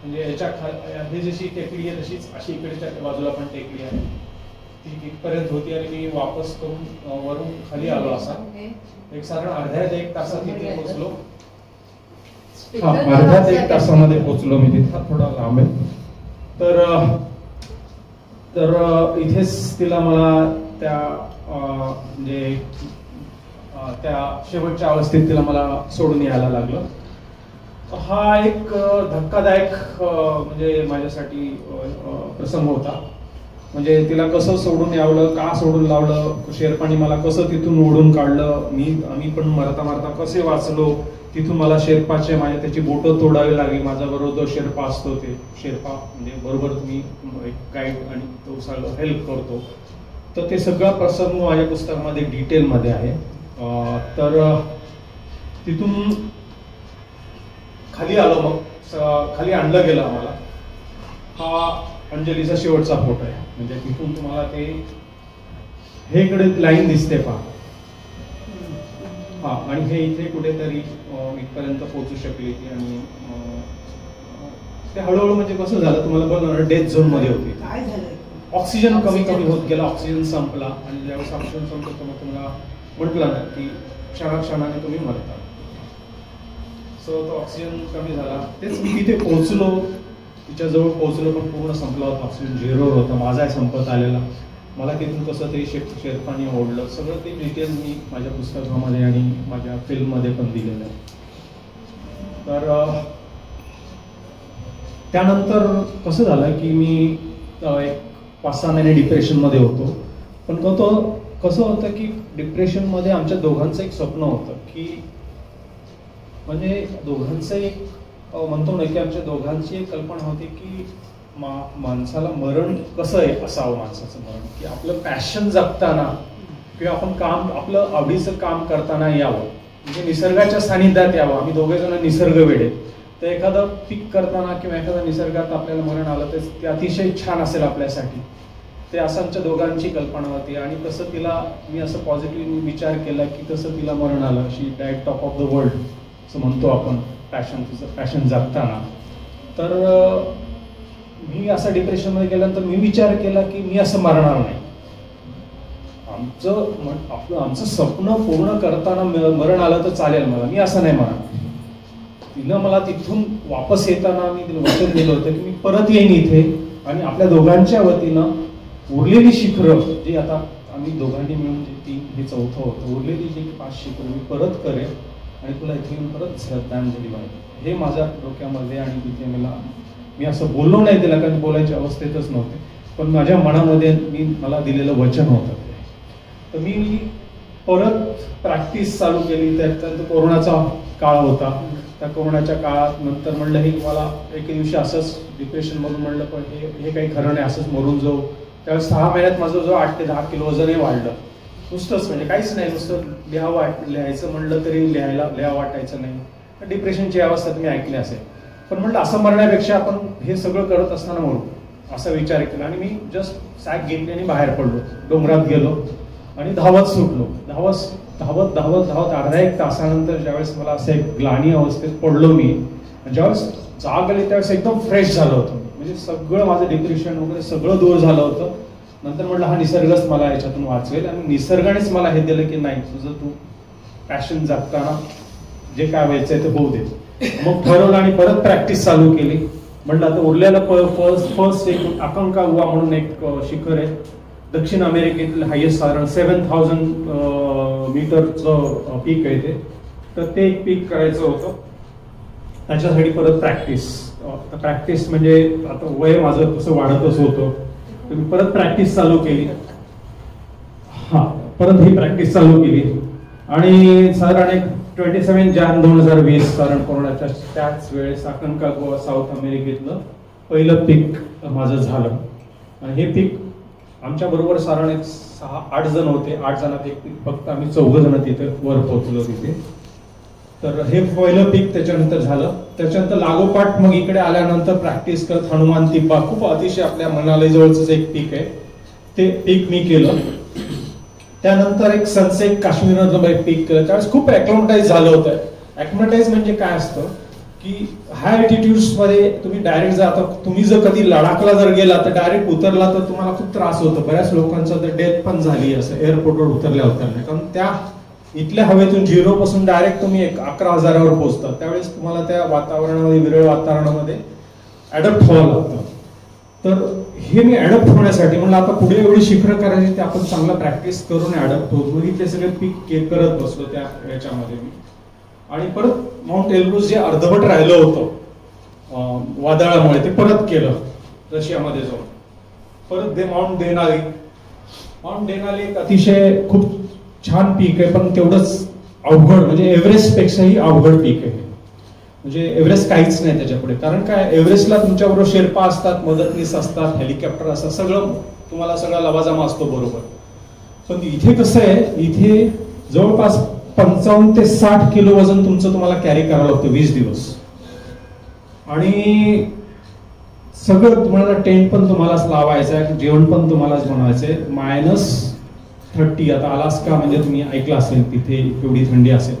म्हणजे याच्या हे जशी टेकडी आहे तशीच अशी इकडच्या बाजूला पण टेकडी आहे, ती इथपर्यंत होती. आणि मी वापस करून वरून खाली आलो असा एक साधारण अर्ध्या ते 1 तासात तिथे पोहोचलो. अर्ध्या ते 1 तासामध्ये पोहोचलो मी तिथे, थोडा लांब आहे. तर इथेच तिला मला त्या म्हणजे त्या शेवटच्या अवस्थेत तिला मला सोडून यायला लागलं. हा एक धक्कादायक म्हणजे माझ्यासाठी प्रसंग होता. म्हणजे तिला कसं सोडून यावलं, का सोडून लावलं, शेर्पानी मला कसं तिथून ओढून काढलं, आम्ही पण मरता कसे वाचलो. तिथून मला शेर्पाचे त्याची बोटं तोडावी लागली. माझा बरोबर जो शेर्पा असतो ते शेर्पा म्हणजे बरोबर तुम्ही एक गाईड आणि तो सगळं हेल्प करतो. तर ते सगळा प्रसंग माझ्या पुस्तकामध्ये डिटेलमध्ये आहे. तर तिथून खाली आलो, मग खाली आणलं गेलं आम्हाला. हा अंजलीचा शेवटचा फोटो आहे. म्हणजे तिथून तुम्हाला ते हे इकडे लाईन दिसते पहा. हा, आणि हे इथे कुठेतरी इथपर्यंत पोहोचू शकली ती. आणि ते हळूहळू म्हणजे कसं झालं तुम्हाला बोलणार, डेथ झोन मध्ये होती. काय झालं, ऑक्सिजन कमी होत गेला. ऑक्सिजन संपला, आणि ज्यावेळेस ऑक्सिजन संपलं तर मग तुम्हाला म्हटलं ना की क्षणाक्षणाने तुम्ही मरता. सो तो ऑक्सिजन कमी झाला. तेच मी तिथे पोहोचलो, तिच्याजवळ पोहोचलो, पण पूर्ण संपला होता. ऑक्सिजन 0 होता. माझा संपत आलेला. मला तिथून कसं तरी शेर्पानी ओढलं. सगळं ते डिटेल मी माझ्या पुस्तकामध्ये आणि माझ्या फिल्ममध्ये पण दिलेलं आहे. तर त्यानंतर कसं झालं की मी एक 5-6 महिने डिप्रेशनमध्ये होतो. पण कसं होतं की डिप्रेशनमध्ये आमच्या दोघांचं एक स्वप्न होतं की म्हणजे दोघांचं एक म्हणतो ना की आमच्या दोघांची एक कल्पना होती की माणसाला मरण कसं आहे असावं. माणसाचं मरण की आपलं पॅशन जगताना किंवा आपण काम आपलं आवडीचं काम करताना यावं, म्हणजे निसर्गाच्या सानिध्यात यावं. आम्ही दोघे जण निसर्ग वेडे. तर एखादं पीक करताना किंवा एखाद्या निसर्गात आपल्याला मरण आलं तर ते अतिशय छान असेल आपल्यासाठी. ते असं आमच्या दोघांची कल्पना होती. आणि तसं तिला मी असं पॉझिटिव्ह विचार केला की कसं तिला मरण आलं. She died top of the world असं म्हणतो आपण, तिचं पॅशन जगताना. तर मी असं डिप्रेशनमध्ये गेल्यानंतर मी विचार केला की मी असं मरणार नाही. आमचं स्वप्न पूर्ण करताना मरण आलं तर चालेल मला, मी असं नाही मरणार. तिनं मला तिथून वापस येताना मी तिला वचन दिलं होतं की मी परत येईन इथे, आणि आपल्या दोघांच्या वतीनं उरलेली शिखरं जी आता आम्ही दोघांनी मिळून हे 4थं होतं, उरलेली जी 5 शिखरं मी परत करेन आणि तुला इथे येऊन परत श्रद्धांजली वाहिली. हे माझ्या डोक्यामध्ये. आणि तिथे मी असं बोललो नाही तिला, कारण बोलायच्या अवस्थेतच नव्हते, पण माझ्या मनामध्ये मला दिलेलं वचन होतं ते. तर मी परत प्रॅक्टिस चालू केली. त्यानंतर कोरोनाचा काळ होता. त्या कोरोनाच्या काळात नंतर म्हणलं हे मला एके दिवशी असंच डिप्रेशनमधून म्हणलं पण हे काही खरं नाही, असंच मरून जाऊ. त्यावेळेस 6 महिन्यात माझं जो 8 ते 10 किलो वजनही वाढलं. नुसतंच म्हणजे काहीच नाही, नुसतं लिहायचं म्हणलं तरी लिहा वाटायचं नाही. डिप्रेशनची अवस्था तुम्ही ऐकली असेल. पण म्हटलं असं मरण्यापेक्षा आपण हे सगळं करत असताना मरू, असा विचार केला. आणि मी जस्ट सॅक घेतली आणि बाहेर पडलो, डोंगरात गेलो आणि धावत सुटलो. धावत अर्धा एक तासानंतर ज्यावेळेस मला असं एक ग्लानी अवस्थेत पडलो मी, ज्यावेळेस जाग आली त्यावेळेस एकदम फ्रेश झालं होतं. म्हणजे सगळं माझं डिप्रेशन वगैरे सगळं दूर झालं होतं. नंतर म्हटलं हा निसर्गच मला याच्यातून वाचवेल, आणि निसर्गानेच मला हे दिलं की नाही, तुझं तू पॅशन जगताना जे काय व्हायचंय ते होऊ दे. मग ठरवलं आणि परत प्रॅक्टिस चालू केली. म्हटलं आता उरलेलं फर्स्ट एक अकंकागुआ म्हणून एक शिखर आहे, दक्षिण अमेरिकेतील हायेस्ट, साधारण 7000 मीटरचं पीक आहे ते. तर ते एक पीक करायचं होतं, त्याच्यासाठी परत प्रॅक्टिस म्हणजे आता वय माझं कसं वाढतच होतं, तर मी परत प्रॅक्टिस चालू केली. परत ही प्रॅक्टिस चालू केली आणि साधारण एक 27 जानेवारी 2020 साधारण कोरोनाच्या त्याच वेळेस अकंकागुआ साऊथ अमेरिकेतलं पहिलं पीक माझं झालं. आणि हे पीक आमच्या बरोबर साधारण एक 6-8 जण होते. 8 जणात एक पीक फक्त आम्ही 4 जण तिथे वर पोहोचलो तिथे. तर हे पहिलं पीक त्याच्यानंतर झालं. त्याच्यानंतर लागोपाठ मग इकडे आल्यानंतर प्रॅक्टिस करत हनुमान तिब्बा, खूप अतिशय आपल्या मनाला जवळच एक पीक आहे, ते पीक मी केलं. त्यानंतर एक सनसेट काश्मीरमधलं एक पीक केलं. त्यावेळेस खूप ॲक्लिमटाईज झालं होतं. ॲक्लिमटाईज म्हणजे काय असतं की हाय अल्टिट्यूड्स मध्ये तुम्ही डायरेक्ट जाता. तुम्ही जर कधी लडाखला जर गेला तर डायरेक्ट उतरला तर तुम्हाला खूप त्रास होतो. बऱ्याच लोकांचं तर डेथ पण झाली असं एअरपोर्टवर उतरल्या, कारण त्या इथल्या हवेतून 0 पासून डायरेक्ट तुम्ही 11,000वर पोहोचता. त्यावेळेस तुम्हाला त्या वातावरणामध्ये, विरळ वातावरणामध्ये ऍडप्ट व्हावं लागतं. तर हे मी ऍडप्ट होण्यासाठी म्हणलं आता पुढे एवढी शिखरं करायची ते आपण चांगला प्रॅक्टिस करून ऍडप्ट होतो. मग इथे सगळे पीक करत बसलो त्या याच्यामध्ये मी. आणि परत माउंट एल्ब्रुस जे अर्धवट राहिलं होतं वादळामुळे ते परत केलं रशियामध्ये जाऊन. परत माउंट देनाली एक अतिशय खूप छान पीक आहे, पण तेवढंच अवघड, म्हणजे एव्हरेस्ट पेक्षाही अवघड पीक आहे. म्हणजे एव्हरेस्ट काहीच नाही त्याच्यापुढे. कारण काय, एव्हरेस्टला तुमच्याबरोबर शेर्पा असतात, मदतनीस असतात, हेलिकॉप्टर असतात, सगळं तुम्हाला सगळा लवाजमा असतो बरोबर. पण इथे कसं आहे, इथे जवळपास 55 ते 60 किलो वजन तुम्हाला कॅरी करावं लागतं 20 दिवस. आणि सगळं तुम्हाला टेंट पण तुम्हालाच लावायचं आहे, जेवण पण तुम्हालाच बनवायचंय. -30 आता अलास्का म्हणजे तुम्ही ऐकलं असेल, तिथे एवढी थंडी असेल.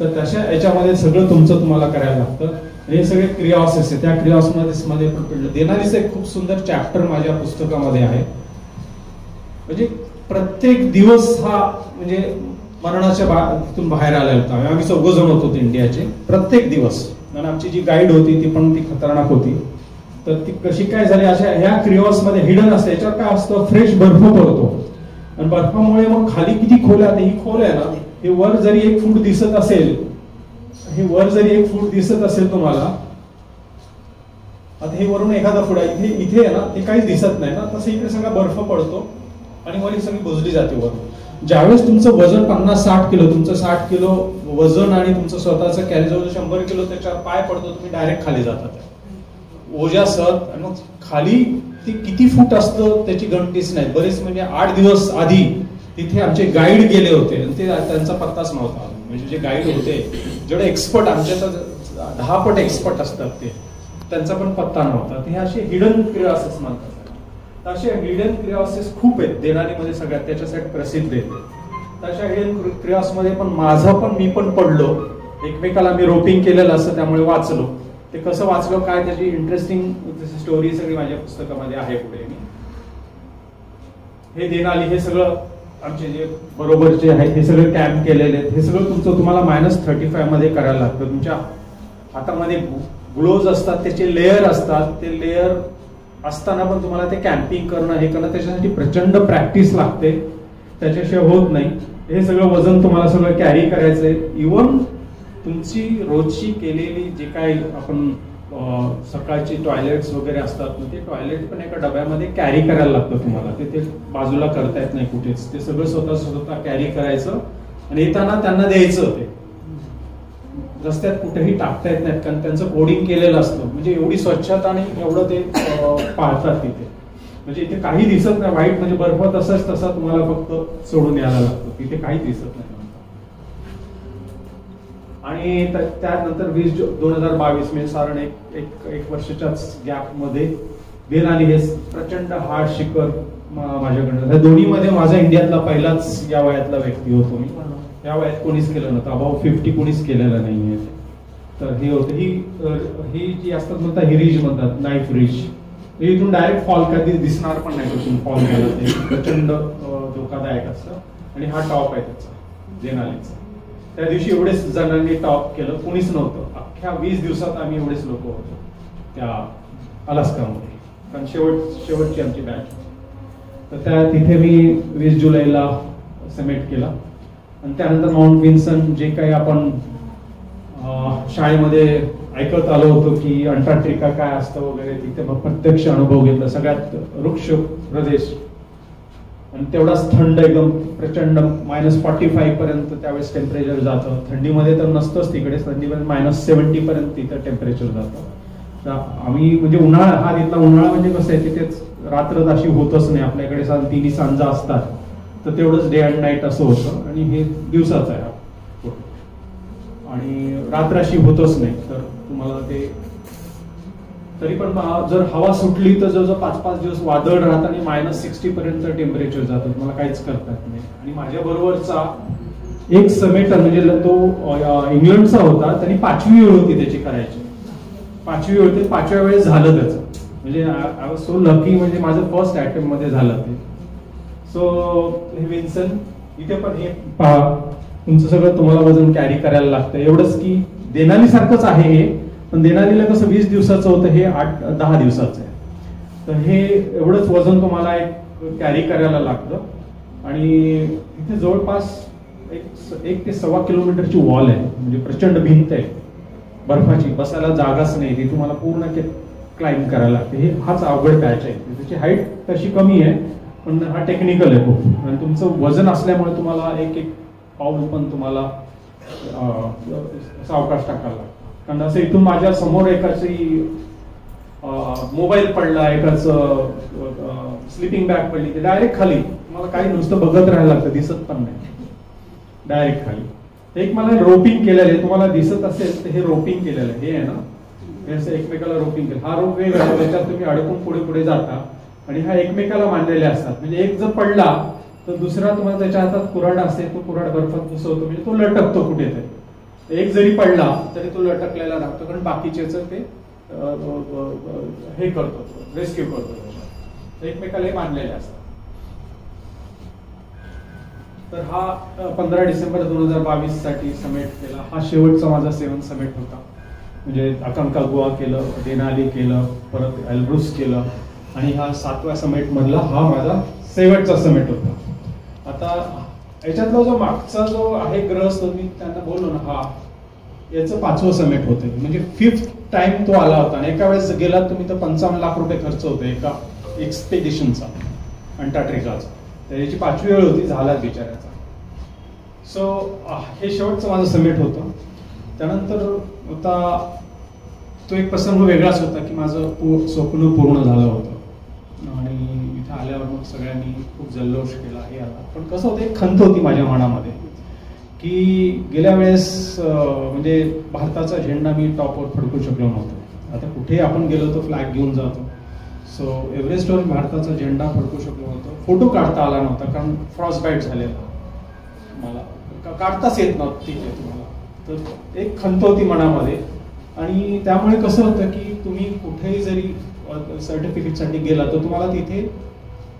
तर तशा याच्यामध्ये सगळं तुम्हाला करायला लागतं. हे सगळे क्रियाॉसेस आहे, त्या क्रियाॉसमध्ये पण पडलं. देनालीचं एक खूप सुंदर चॅप्टर माझ्या पुस्तकामध्ये आहे. म्हणजे प्रत्येक दिवस हा म्हणजे मरणाच्या तिथून बाहेर आला होता. आम्ही 4 जण होतो इंडियाचे. प्रत्येक दिवस, आणि आमची जी गाईड होती ती पण ती खतरनाक होती. तर ती कशी काय झाली, अशा ह्या क्रियाॉसमध्ये हिडन असते. याच्यावर काय असतं, फ्रेश बर्फ पडतो आणि बर्फामुळे मग खाली किती खोल आहे, ही खोल आहे ना, हे वर जरी 1 फूट दिसत असेल, तुम्हाला, आता हे वरून एखादा फूट आहे, इथे आहे ना, ते काहीच दिसत नाही ना, तसं इकडे सगळा बर्फ पडतो आणि वर सगळी बुजली जाते वर. ज्यावेळेस तुमचं वजन 50-60 किलो, तुमचं 60 किलो वजन आणि तुमचं स्वतःचं कॅरी जवळ 100 किलो त्याच्यावर पाय पडतो, तुम्ही डायरेक्ट खाली जातात ओझ्यासह. आणि मग खाली ते किती फूट असतं त्याची गणतीच नाही. बरेच म्हणजे 8 दिवस आधी तिथे आमचे गाईड गेले होते आणि ते त्यांचा पत्ताच नव्हता. म्हणजे जे गाईड होते, जेवढे एक्सपर्ट, आमच्या तर 10 पट एक्सपर्ट असतात, ते त्यांचा पण पत्ता नव्हता. ते असे हिडन क्रियाॉसेस म्हणतात. तर असे हिडन क्रियाॉसेस खूप आहेत देनालीमध्ये, सगळ्यात त्याच्यासाठी प्रसिद्ध आहेत. तशा हिडन क्रियाॉसमध्ये पण मी पण पडलो. एकमेकाला मी रोपिंग केलेलं असतं, त्यामुळे वाचलो. ते कसं वाचलो काय, त्याची इंटरेस्टिंग स्टोरी सगळी माझ्या पुस्तकामध्ये आहे. पुढे मी हे देनाली, हे सगळं आमचे जे बरोबर जे आहे हे सगळे कॅम्प केलेले आहेत. हे सगळं तुम्हाला -35 मध्ये करायला लागतं. तुमच्या हातामध्ये ग्लोव्ज असतात, त्याचे लेअर असतात. ते लेअर असताना पण तुम्हाला ते कॅम्पिंग करणं, हे करणं, त्याच्यासाठी प्रचंड प्रॅक्टिस लागते, त्याच्याशिवाय होत नाही. हे सगळं वजन तुम्हाला सगळं कॅरी करायचंय. इव्हन तुमची रोजची केलेली जे काही आपण सकाळची टॉयलेट्स वगैरे असतात ना, ते टॉयलेट पण एका डब्यामध्ये कॅरी करायला लागतं तुम्हाला. ते बाजूला करता येत नाही कुठेच. ते सगळं स्वतः कॅरी करायचं आणि येताना त्यांना द्यायचं. ते रस्त्यात कुठेही टाकता येत नाहीत, कारण त्यांचं कोडिंग केलेलं असतं. म्हणजे एवढी स्वच्छता आणि एवढं ते पाळतात तिथे. म्हणजे इथे काही दिसत नाही, वाईट म्हणजे बर्फ तसाच तसा तुम्हाला फक्त सोडून यायला लागतो, तिथे काही दिसत नाही. आणि त्यानंतर 2022 म्हणजे साधारण एक वर्षाच्याच गॅप मध्ये देनाली हे प्रचंड हार्ड शिखर माझ्याकडनं. या दोन्हीमध्ये माझा इंडियातला पहिलाच या वयातला व्यक्ती होतो मी. या वयात कोणीच केलं नव्हतं, अबाउट 50 कोणीच केलेलं नाहीये. तर हे होतं, ही जी असतात म्हणतात ही रिज म्हणतात, नाईफ रिज. इथून डायरेक्ट फॉल कधी दिसणार पण नाही, कुठून फॉल केला ते प्रचंड धोकादायक असतं. आणि हा टॉप आहे त्याचा देनालीचा. त्या दिवशी एवढेच जणांनी टॉप केलं, कुणीच नव्हतं. अख्ख्या 20 दिवसात आम्ही एवढेच लोक होतो त्या अलास्कामध्ये, कारण शेवटची आमची बॅच. तर तिथे मी 20 जुलैला समिट केला. आणि त्यानंतर माउंट विन्सन, जे काही आपण शाळेमध्ये ऐकत आलो होतो की अंटार्क्टिका काय असतं वगैरे, तिथे मग प्रत्यक्ष अनुभव घेतला. सगळ्यात वृक्ष प्रदेश आणि तेवढाच थंड, एकदम प्रचंड -45 पर्यंत त्यावेळेस टेम्परेचर जातं. थंडीमध्ये तर नसतंच तिकडे, थंडीमध्ये -70 पर्यंत तिथं टेम्परेचर जातं. तर आम्ही म्हणजे उन्हाळा, हा तिथला उन्हाळा म्हणजे कसं आहे, तिथेच रात्र अशी होतच नाही. आपल्याकडे 3 सांजा असतात, तर तेवढंच डे अँड नाईट असं होतं. आणि हे दिवसाचं आहे आणि रात्र अशी होतच नाही. तर तुम्हाला ते तरी पण जर हवा सुटली तर जवळजवळ 5-5 दिवस वादळ राहतं आणि -60 पर्यंत टेम्परेचर जातं, तुम्हाला काहीच करता येत नाही. आणि माझ्या बरोबरचा एक समेटर म्हणजे तो इंग्लंडचा होता, त्यांनी 5वी वेळ होती त्याची करायची. 5वी वेळ होती, 5व्या वेळेस झालं त्याचं. म्हणजे आय वॉज सो लकी, म्हणजे माझं फर्स्ट अटेम्प्ट मध्ये झालं ते. सो हे विन्सन, इथे पण हे पहा, तुमचं सगळं तुम्हाला वजन कॅरी करायला लागतं. एवढंच की देनाली सारखंच आहे हे, पण देनालीला कसं 20 दिवसाचं होतं, हे 8-10 दिवसाचं आहे. तर हे एवढंच वजन तुम्हाला एक कॅरी करायला लागतं. आणि इथे जवळपास 1 ते 1.25 किलोमीटरची वॉल आहे, म्हणजे प्रचंड भिंत आहे बर्फाची, बसायला जागाच नाही. ती तुम्हाला पूर्ण क्लाइंब करायला लागते. हाच अवघड पॅच आहे. त्याची हाईट तशी कमी आहे, पण हा टेक्निकल आहे खूप. आणि तुमचं वजन असल्यामुळे तुम्हाला एक पाऊल पण तुम्हाला सावकाश टाकायला लागतं. कारण असं इथून माझ्या समोर एकाची मोबाईल पडला, एकाचं स्लिपिंग बॅग पडली, ते डायरेक्ट खाली. तुम्हाला काही नुसतं बघत राहायला लागतं, दिसत पण नाही, डायरेक्ट खाली. एक मला रोपिंग केलेलं आहे, तुम्हाला दिसत असेल तर हे रोपिंग केलेलं आहे. हे आहे ना, हे असं एकमेकाला रोपिंग केलं. हा रोप वेगळा आहे, त्याच्यात तुम्ही अडकून पुढे पुढे जाता आणि हा एकमेकाला मांडलेले असतात. म्हणजे एक जर पडला तर दुसरा तुम्हाला त्याच्या हातात कुऱ्हाड असेल, तो कुऱ्हाड बर्फात घुसवतो, म्हणजे तो लटकतो कुठेतरी. एक जरी पडला तरी तो लटकलेला राहतो, कारण बाकीचेच ते हे करतो, रेस्क्यू करतो, एकमेकाला मानलेले असतात. तर हा 15 डिसेंबर 2022 साठी समिट केला. हा शेवटचा माझा 7 समिट होता. म्हणजे अकांकागुआ केलं, देनाली केलं, परत एल्ब्रुस केलं आणि हा 7व्या समिट मधला हा माझा शेवटचा समिट होता. आता याच्यातला जो मागचा जो आहे ग्रह, तो मी त्यांना बोललो ना, हा याचं 5वं समिट होते, म्हणजे 5th टाइम तो आला होता. आणि एका वेळेस गेला तुम्ही तर 55 लाख रुपये खर्च होते एका एक्सपेडिशनचा, अंटार्क्टिकाचा. त्याची 5वी वेळ होती, झाला बिचाराचा. सो हे शेवटचं माझं समिट होतं. त्यानंतर आता तो एक प्रसंग वेगळाच होता की माझं स्वप्न पूर्ण झालं होतं आणि इथे आल्यावर मग सगळ्यांनी खूप जल्लोष केला, हे आला. पण कसं होतं, एक खंत होती माझ्या मनामध्ये की गेल्या वेळेस म्हणजे भारताचा झेंडा मी टॉपवर फडकू शकलो नव्हतो. आता कुठे आपण गेलो तो फ्लॅग घेऊन जातो. सो एव्हरेस्टवर भारताचा झेंडा फडकू शकलो नव्हतो. फोटो काढता आला नव्हता, कारण फ्रॉस्ट बाईट झालेला, मला काढताच येत नव्हतं तिथे तुम्हाला. तर एक खंत होती मनामध्ये. आणि त्यामुळे कसं होतं की तुम्ही कुठेही जरी सर्टिफिकेटसाठी गेला तर तुम्हाला तिथे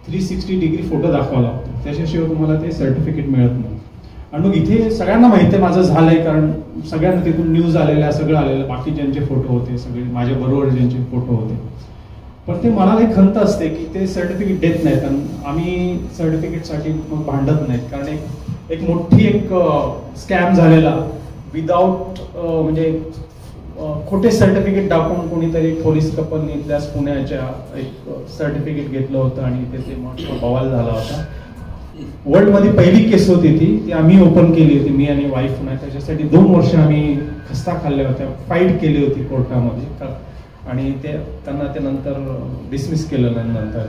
360 डिग्री फोटो दाखवावा लागतो, त्याच्याशिवाय तुम्हाला ते सर्टिफिकेट मिळत नाही. आणि मग इथे सगळ्यांना माहिती आहे माझं झालंय, कारण सगळ्यांना तिथून न्यूज आलेल्या, सगळं आलेलं, बाकी ज्यांचे फोटो होते, सगळे माझ्या बरोबर ज्यांचे फोटो होते. पण ते मनाला एक खंत असते की ते सर्टिफिकेट देत नाहीत आणि आम्ही सर्टिफिकेटसाठी मग भांडत नाहीत. कारण एक मोठी एक स्कॅम झालेला विदाऊट म्हणजे खोटे सर्टिफिकेट दाखवून कोणीतरी पोलीस कपलनी इथल्याच पुण्याच्या एक सर्टिफिकेट घेतलं होतं आणि ते मोठा बवाल झाला होता. वर्ल्ड मध्ये पहिली केस होती ती आम्ही ओपन केली होती, मी आणि वाईफ. त्याच्यासाठी 2 वर्ष आम्ही खस्ता खाल्ल्या होत्या, फाईट केली होती कोर्टामध्ये. आणि त्यांना ते नंतर डिसमिस केलं नाही नंतर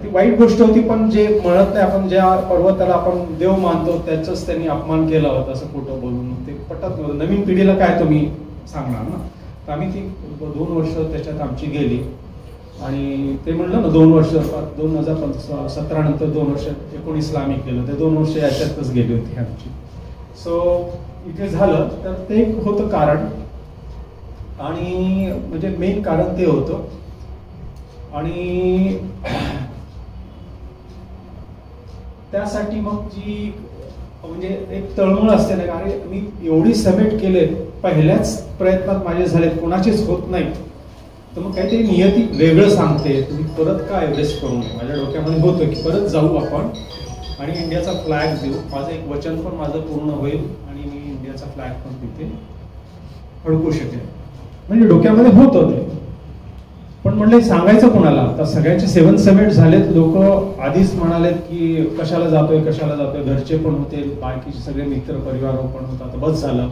ती वाईट गोष्ट होती. पण जे म्हणत नाही आपण, ज्या पर्वताला आपण देव मानतो त्याचाच त्यांनी अपमान केला होता असं खोटं बोलून ते पटत नव्हतं. नवीन पिढीला काय तुम्ही सांगणार ना. तर आम्ही ती 2 वर्ष त्याच्यात आमची गेली. आणि ते म्हणलं ना 2 वर्ष 2017 नंतर 2 वर्ष 19ला आम्ही केलं, ते 2 वर्ष याच्यातच गेली होती आमची. सो इथे झालं तर ते एक होतं कारण, आणि म्हणजे मेन कारण ते होतं. आणि त्यासाठी मग जी म्हणजे एक तळमळ असते ना, अरे मी एवढी समिट केले, पहिल्याच प्रयत्नात माझे झालेत, कोणाचेच होत नाही, तर मग काहीतरी नियती वेगळं सांगते, तुम्ही परत का एव्हरेस्ट करू नये. माझ्या डोक्यामध्ये होतं की परत जाऊ आपण आणि इंडियाचा फ्लॅग देऊ. माझं एक वचन पण माझं पूर्ण होईल आणि मी इंडियाचा फ्लॅग पण तिथे फडकू शकेल, म्हणजे डोक्यामध्ये होतं ते. पण म्हणलं सांगायचं कोणाला. आता सगळ्यांचे 7 समिट झालेत, लोक आधीच म्हणालेत की कशाला जातोय, घरचे पण होते, बाकीचे सगळे मित्र परिवार पण होता, आता बस झालं,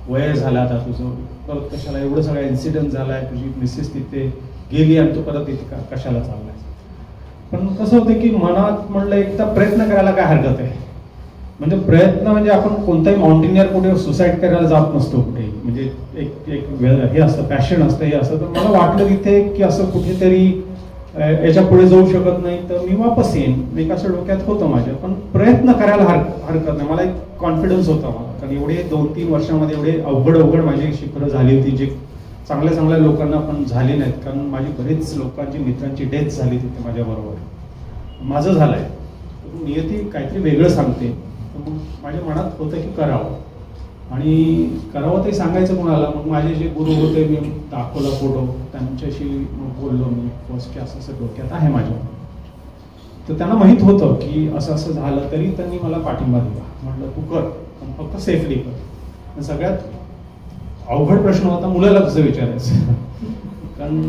वय झाला आता तुझं, परत कशाला एवढं सगळा इन्सिडेंट झालाय, तुझी मिसेस तिथे गेली आणि तू परत इथे कशाला चाललाय. पण कसं होतं की मनात म्हणलं एकदा प्रयत्न करायला काय हरकत आहे. म्हणजे प्रयत्न म्हणजे आपण कोणताही माउंटेनियर कुठे सुसाईड करायला जात नसतो कुठे, म्हणजे एक हे असतं, पॅशन असतं, हे असतं. तर मला वाटलं तिथे की असं कुठेतरी याच्या पुढे जाऊ शकत नाही तर मी वापस येईन, एक असं डोक्यात होतं माझ्या. पण प्रयत्न करायला हरकत नाही, मला एक कॉन्फिडन्स होता मला. कारण एवढे 2-3 वर्षामध्ये एवढे अवघड माझी शिखरं झाली होती, जे चांगल्या लोकांना पण झाली नाहीत. कारण माझी बरीच लोकांची, मित्रांची डेथ झाली तिथे माझ्याबरोबर, माझं झालंय. नियती काहीतरी वेगळं सांगते. तर मग माझ्या मनात होतं की करावं, आणि करावं ते सांगायचं कोणाला. मग माझे जे गुरु होते, मी दाखवला फोटो, त्यांच्याशी मग बोललो मी फर्स्ट की असं डोक्यात आहे माझ्या. तर त्यांना माहित होतं की असं झालं, तरी त्यांनी मला पाठिंबा दिला. म्हटलं तू कर, पण फक्त सेफली कर. सगळ्यात अवघड प्रश्न होता मुलाला कसं विचारायचं. कारण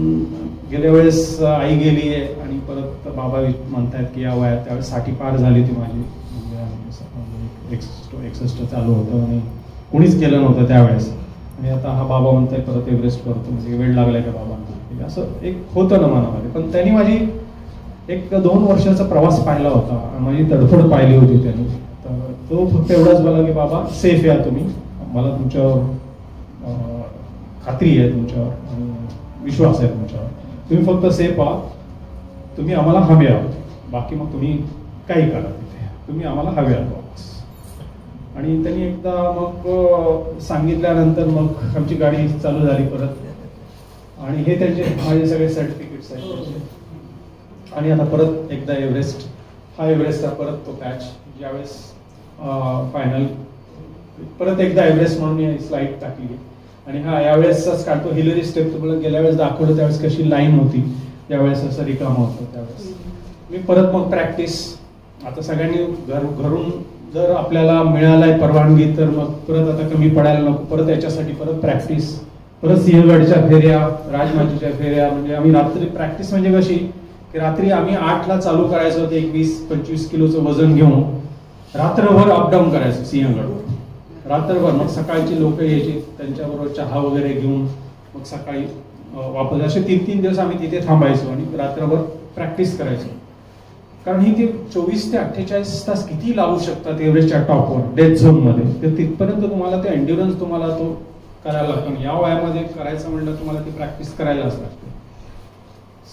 गेल्या वेळेस आई गेली आहे आणि परत बाबा म्हणतायत की या वयात, त्यावेळेस 60 पार झाली ती माझी, म्हणजे 61 चालू होतं आणि कोणीच केलं नव्हतं त्यावेळेस. आणि आता हा बाबा म्हणताय परत एव्हरेस्ट करतो, म्हणजे वेळ लागलाय का बाबांना, असं एक होतं ना मनामध्ये. पण त्यांनी माझी एक 2 वर्षाचा प्रवास पाहिला होता, माझी तडफड पाहिली होती त्यांनी. तर तो फक्त एवढाच बोला की बाबा सेफ या तुम्ही, मला तुमच्यावर खात्री आहे, तुमच्यावर आणि विश्वास आहे तुमच्यावर, तुम्ही फक्त सेफ आहात, तुम्ही आम्हाला हवे आहोत, बाकी मग तुम्ही काही करा तिथे, तुम्ही आम्हाला हवे आहोत. आणि त्यांनी एकदा मग सांगितल्यानंतर मग आमची गाडी चालू झाली परत. आणि हे त्यांचे माझे सगळे सर्टिफिकेट्स आहेत त्यांचे. आणि आता परत एकदा एव्हरेस्ट, हा एव्हरेस्टचा परत तो पॅच, ज्यावेळेस फायनल परत एकदा एव्हरेस्ट म्हणून मी स्लाईड टाकली. आणि हा यावेळेसचाच काढतो हिलरी स्टेप. तुम्हाला गेल्या वेळेस दाखवलं त्यावेळेस कशी लाईन होती, त्यावेळेस असं रिकामं होतं. त्यावेळेस मी परत मग प्रॅक्टिस, आता सगळ्यांनी घरून जर आपल्याला मिळालाय परवानगी तर मग परत आता कमी पडायला नको, परत याच्यासाठी परत प्रॅक्टिस, परत सिंहगडच्या फेऱ्या, राजमाचीच्या फेऱ्या. म्हणजे आम्ही रात्री प्रॅक्टिस म्हणजे कशी की रात्री आम्ही 8ला चालू करायचं होतं, एक 20-25 किलोचं वजन घेऊन रात्रभर अपडाऊन करायचं सिंहगडवर, रात्रभर. मग सकाळची लोक यायची, त्यांच्याबरोबर चहा वगैरे घेऊन मग सकाळी वापस. असे 3-3 दिवस आम्ही तिथे थांबायचो आणि रात्रभर प्रॅक्टिस करायचो. कारण ही ते 24 ते 48 तास किती लावू शकतात एव्हरेस्टच्या टॉपवर, डेथ झोन मध्ये. तर तिथपर्यंत तुम्हाला ते एन्ड्युरन्स तुम्हाला तो करायला लागतो. या वयामध्ये करायचं म्हणलं तुम्हाला ती प्रॅक्टिस करायलाच लागते.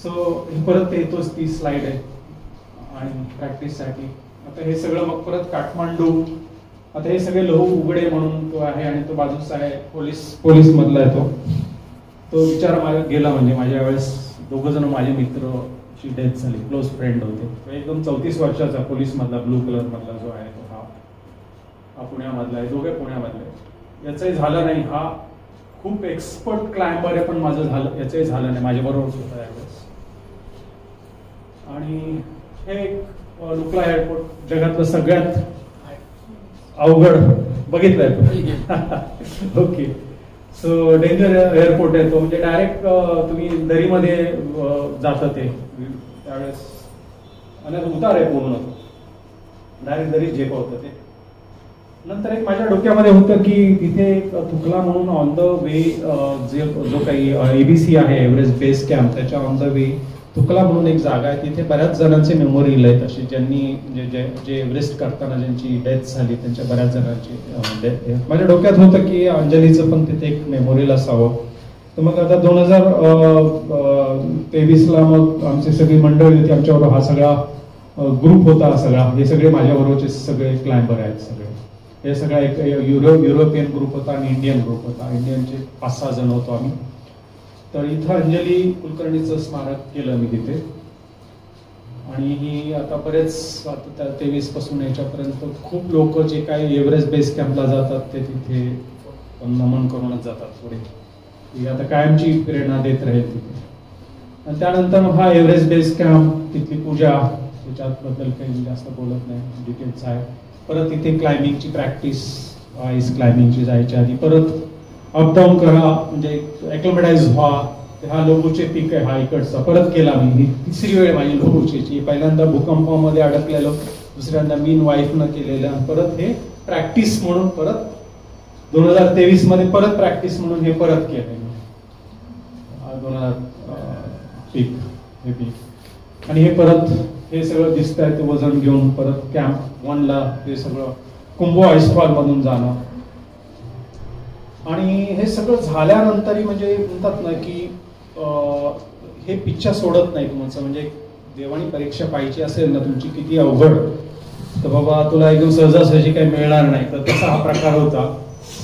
सो परत ते येतोच, ती स्लाइड आहे आणि प्रॅक्टिससाठी. आता हे सगळं मग परत काठमांडू, आता हे सगळे लहू उघडे म्हणून तो आहे आणि तो बाजूचा आहे पोलीस मधला आहे तो बिचारा माझ्या गेला. म्हणजे माझ्या वेळेस 2 जण माझे मित्रची डेथ झाली, क्लोज फ्रेंड होते. एकदम 34 वर्षाचा पोलीस मधला, ब्लू कलर मधला जो आहे तो हा पुण्यामधला आहे, दोघे पुण्यामधले. याचंही झालं नाही. हा खूप एक्सपर्ट क्लाइंबर आहे पण माझं झालं, याचंही झालं नाही, माझ्या बरोबरच होता यावेळेस. आणि हे लुकला एअरपोर्ट जगातलं सगळ्यात अवघड बघितलंय. ओके. सो डेंजर एअरपोर्ट आहे तो, म्हणजे डायरेक्ट तुम्ही दरीमध्ये जातं ते त्यावेळेस. आणि उतार आहे पूर्ण, डायरेक्ट दरी झेपवतं ते. नंतर एक माझ्या डोक्यामध्ये होतं की तिथे तुकला म्हणून ऑन द वे जो काही ABC आहे एव्हरेस्ट बेस कॅम्प, त्याच्या ऑन द वे तुकला म्हणून एक जागा आहे. तिथे बऱ्याच जणांचे मेमोरियल आहेत असे, ज्यांनी जे एव्हरेस्ट करताना ज्यांची डेथ झाली त्यांच्या बऱ्याच जणांची डेथ. माझ्या डोक्यात होतं की अंजलीचं पण तिथे एक मेमोरियल असावं. तर मग आता 2023ला मग आमची सगळी मंडळी होती, आमच्याबरोबर हा सगळा ग्रुप होता सगळा. हे सगळे माझ्याबरोबरचे सगळे क्लायंबर आहेत सगळे. हे सगळा एक युरोपियन ग्रुप होता आणि इंडियन ग्रुप होता. इंडियनचे 5-6 जण होतो आम्ही. तर इथं अंजली कुलकर्णीचं स्मारक केलं मी तिथे. आणि ही आता बरेच 23 पासून याच्यापर्यंत खूप लोक जे काही एव्हरेस्ट बेस कॅम्पला जातात ते तिथे नमन करूनच जातात पुढे. ही आता कायमची प्रेरणा देत राहील तिथे. आणि त्यानंतर हा एव्हरेस्ट बेस कॅम्प, तिथली पूजा, त्याच्याबद्दल काही जास्त बोलत नाही, डिटेल्स आहे. परत इथे क्लाइम्बिंगची प्रॅक्टिस, आईस क्लाइम्बिंगची जायच्या आधी परत अपडाऊन करा, म्हणजे ॲक्लिमटाईज व्हा. हा लोबोचे पीक आहे हा इकडचा, परत केला मी. ही तिसरी वेळ माझी लोबोचेची. पहिल्यांदा भूकंपामध्ये अडकलेलो, दुसऱ्यांदा मीन वाईफनं केलेलं, परत हे प्रॅक्टिस म्हणून परत 2023 मध्ये परत प्रॅक्टिस म्हणून हे परत केलं 2000 पीक हे पीक. आणि हे परत हे सगळं दिसतंय ते वजन घेऊन परत कॅम्प 1ला हे सगळं कुंभो आईसफॉल मधून जाणं. आणि हे सगळं झाल्यानंतरही म्हणजे म्हणतात ना की हे पिच्छा सोडत नाही तुमचं. म्हणजे देवाणी परीक्षा पाहिजे असेल ना तुमची किती अवघड, तर बाबा तुला एकदम सहजासहजी काही मिळणार नाही. तर तसा हा प्रकार होता.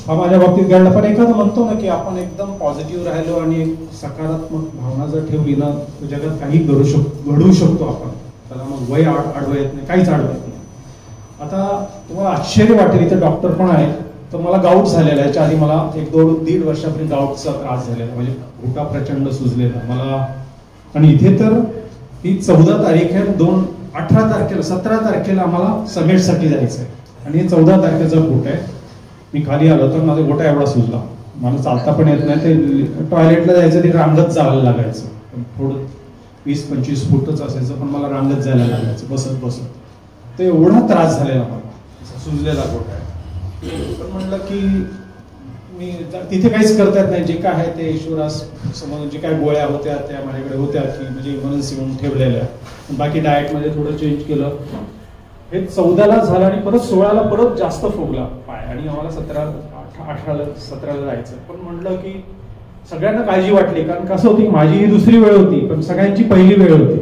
हा माझ्या बाबतीत घडला. पण एखादं म्हणतो ना की आपण एकदम पॉझिटिव्ह राहिलो आणि सकारात्मक भावना जर ठेवली ना तर जगात काही घडू शकतो आपण. त्याला मग वय आडवं येत नाही, काहीच आडवं येत नाही. आता तुम्हाला आश्चर्य वाटेल, इथे डॉक्टर पण आहे. तर मला गाऊट झालेला आहे. याच्या आधी मला 1-2-1.5 वर्षापर्यंत गाऊटचा त्रास झालेला, म्हणजे घोटा प्रचंड सुजलेला मला. आणि इथे तर ही 14 तारीख आहे, 17 तारखेला आम्हाला समिटसाठी जायचं आहे. आणि हे 14 तारखेचा फूट आहे. मी खाली आलो तर माझा गोटा एवढा सुजला, मला चालता पण येत नाही. ते टॉयलेटला जायचं ते रांगत जायला लागायचं. थोडं 20-25 फूटच असायचं, पण मला रांगत जायला लागायचं बसत बसत. ते एवढा त्रास झालेला मला, सुजलेला गोटा आहे. पण म्हणलं की मी तिथे काहीच करता येत नाही. जे काय आहे ते ईश्वरास समोर जे काय गोळ्या होत्या त्या माझ्याकडे होत्या की म्हणजे इमर्जन्सी म्हणून ठेवलेल्या. बाकी डाएटमध्ये थोडं चेंज केलं. हे 14ला झालं आणि परत 16ला परत जास्त फुगला पाय. आणि आम्हाला 17ला जायचं. पण म्हटलं की सगळ्यांना काळजी वाटली, कारण कसं होती माझी ही दुसरी वेळ होती पण सगळ्यांची पहिली वेळ होती.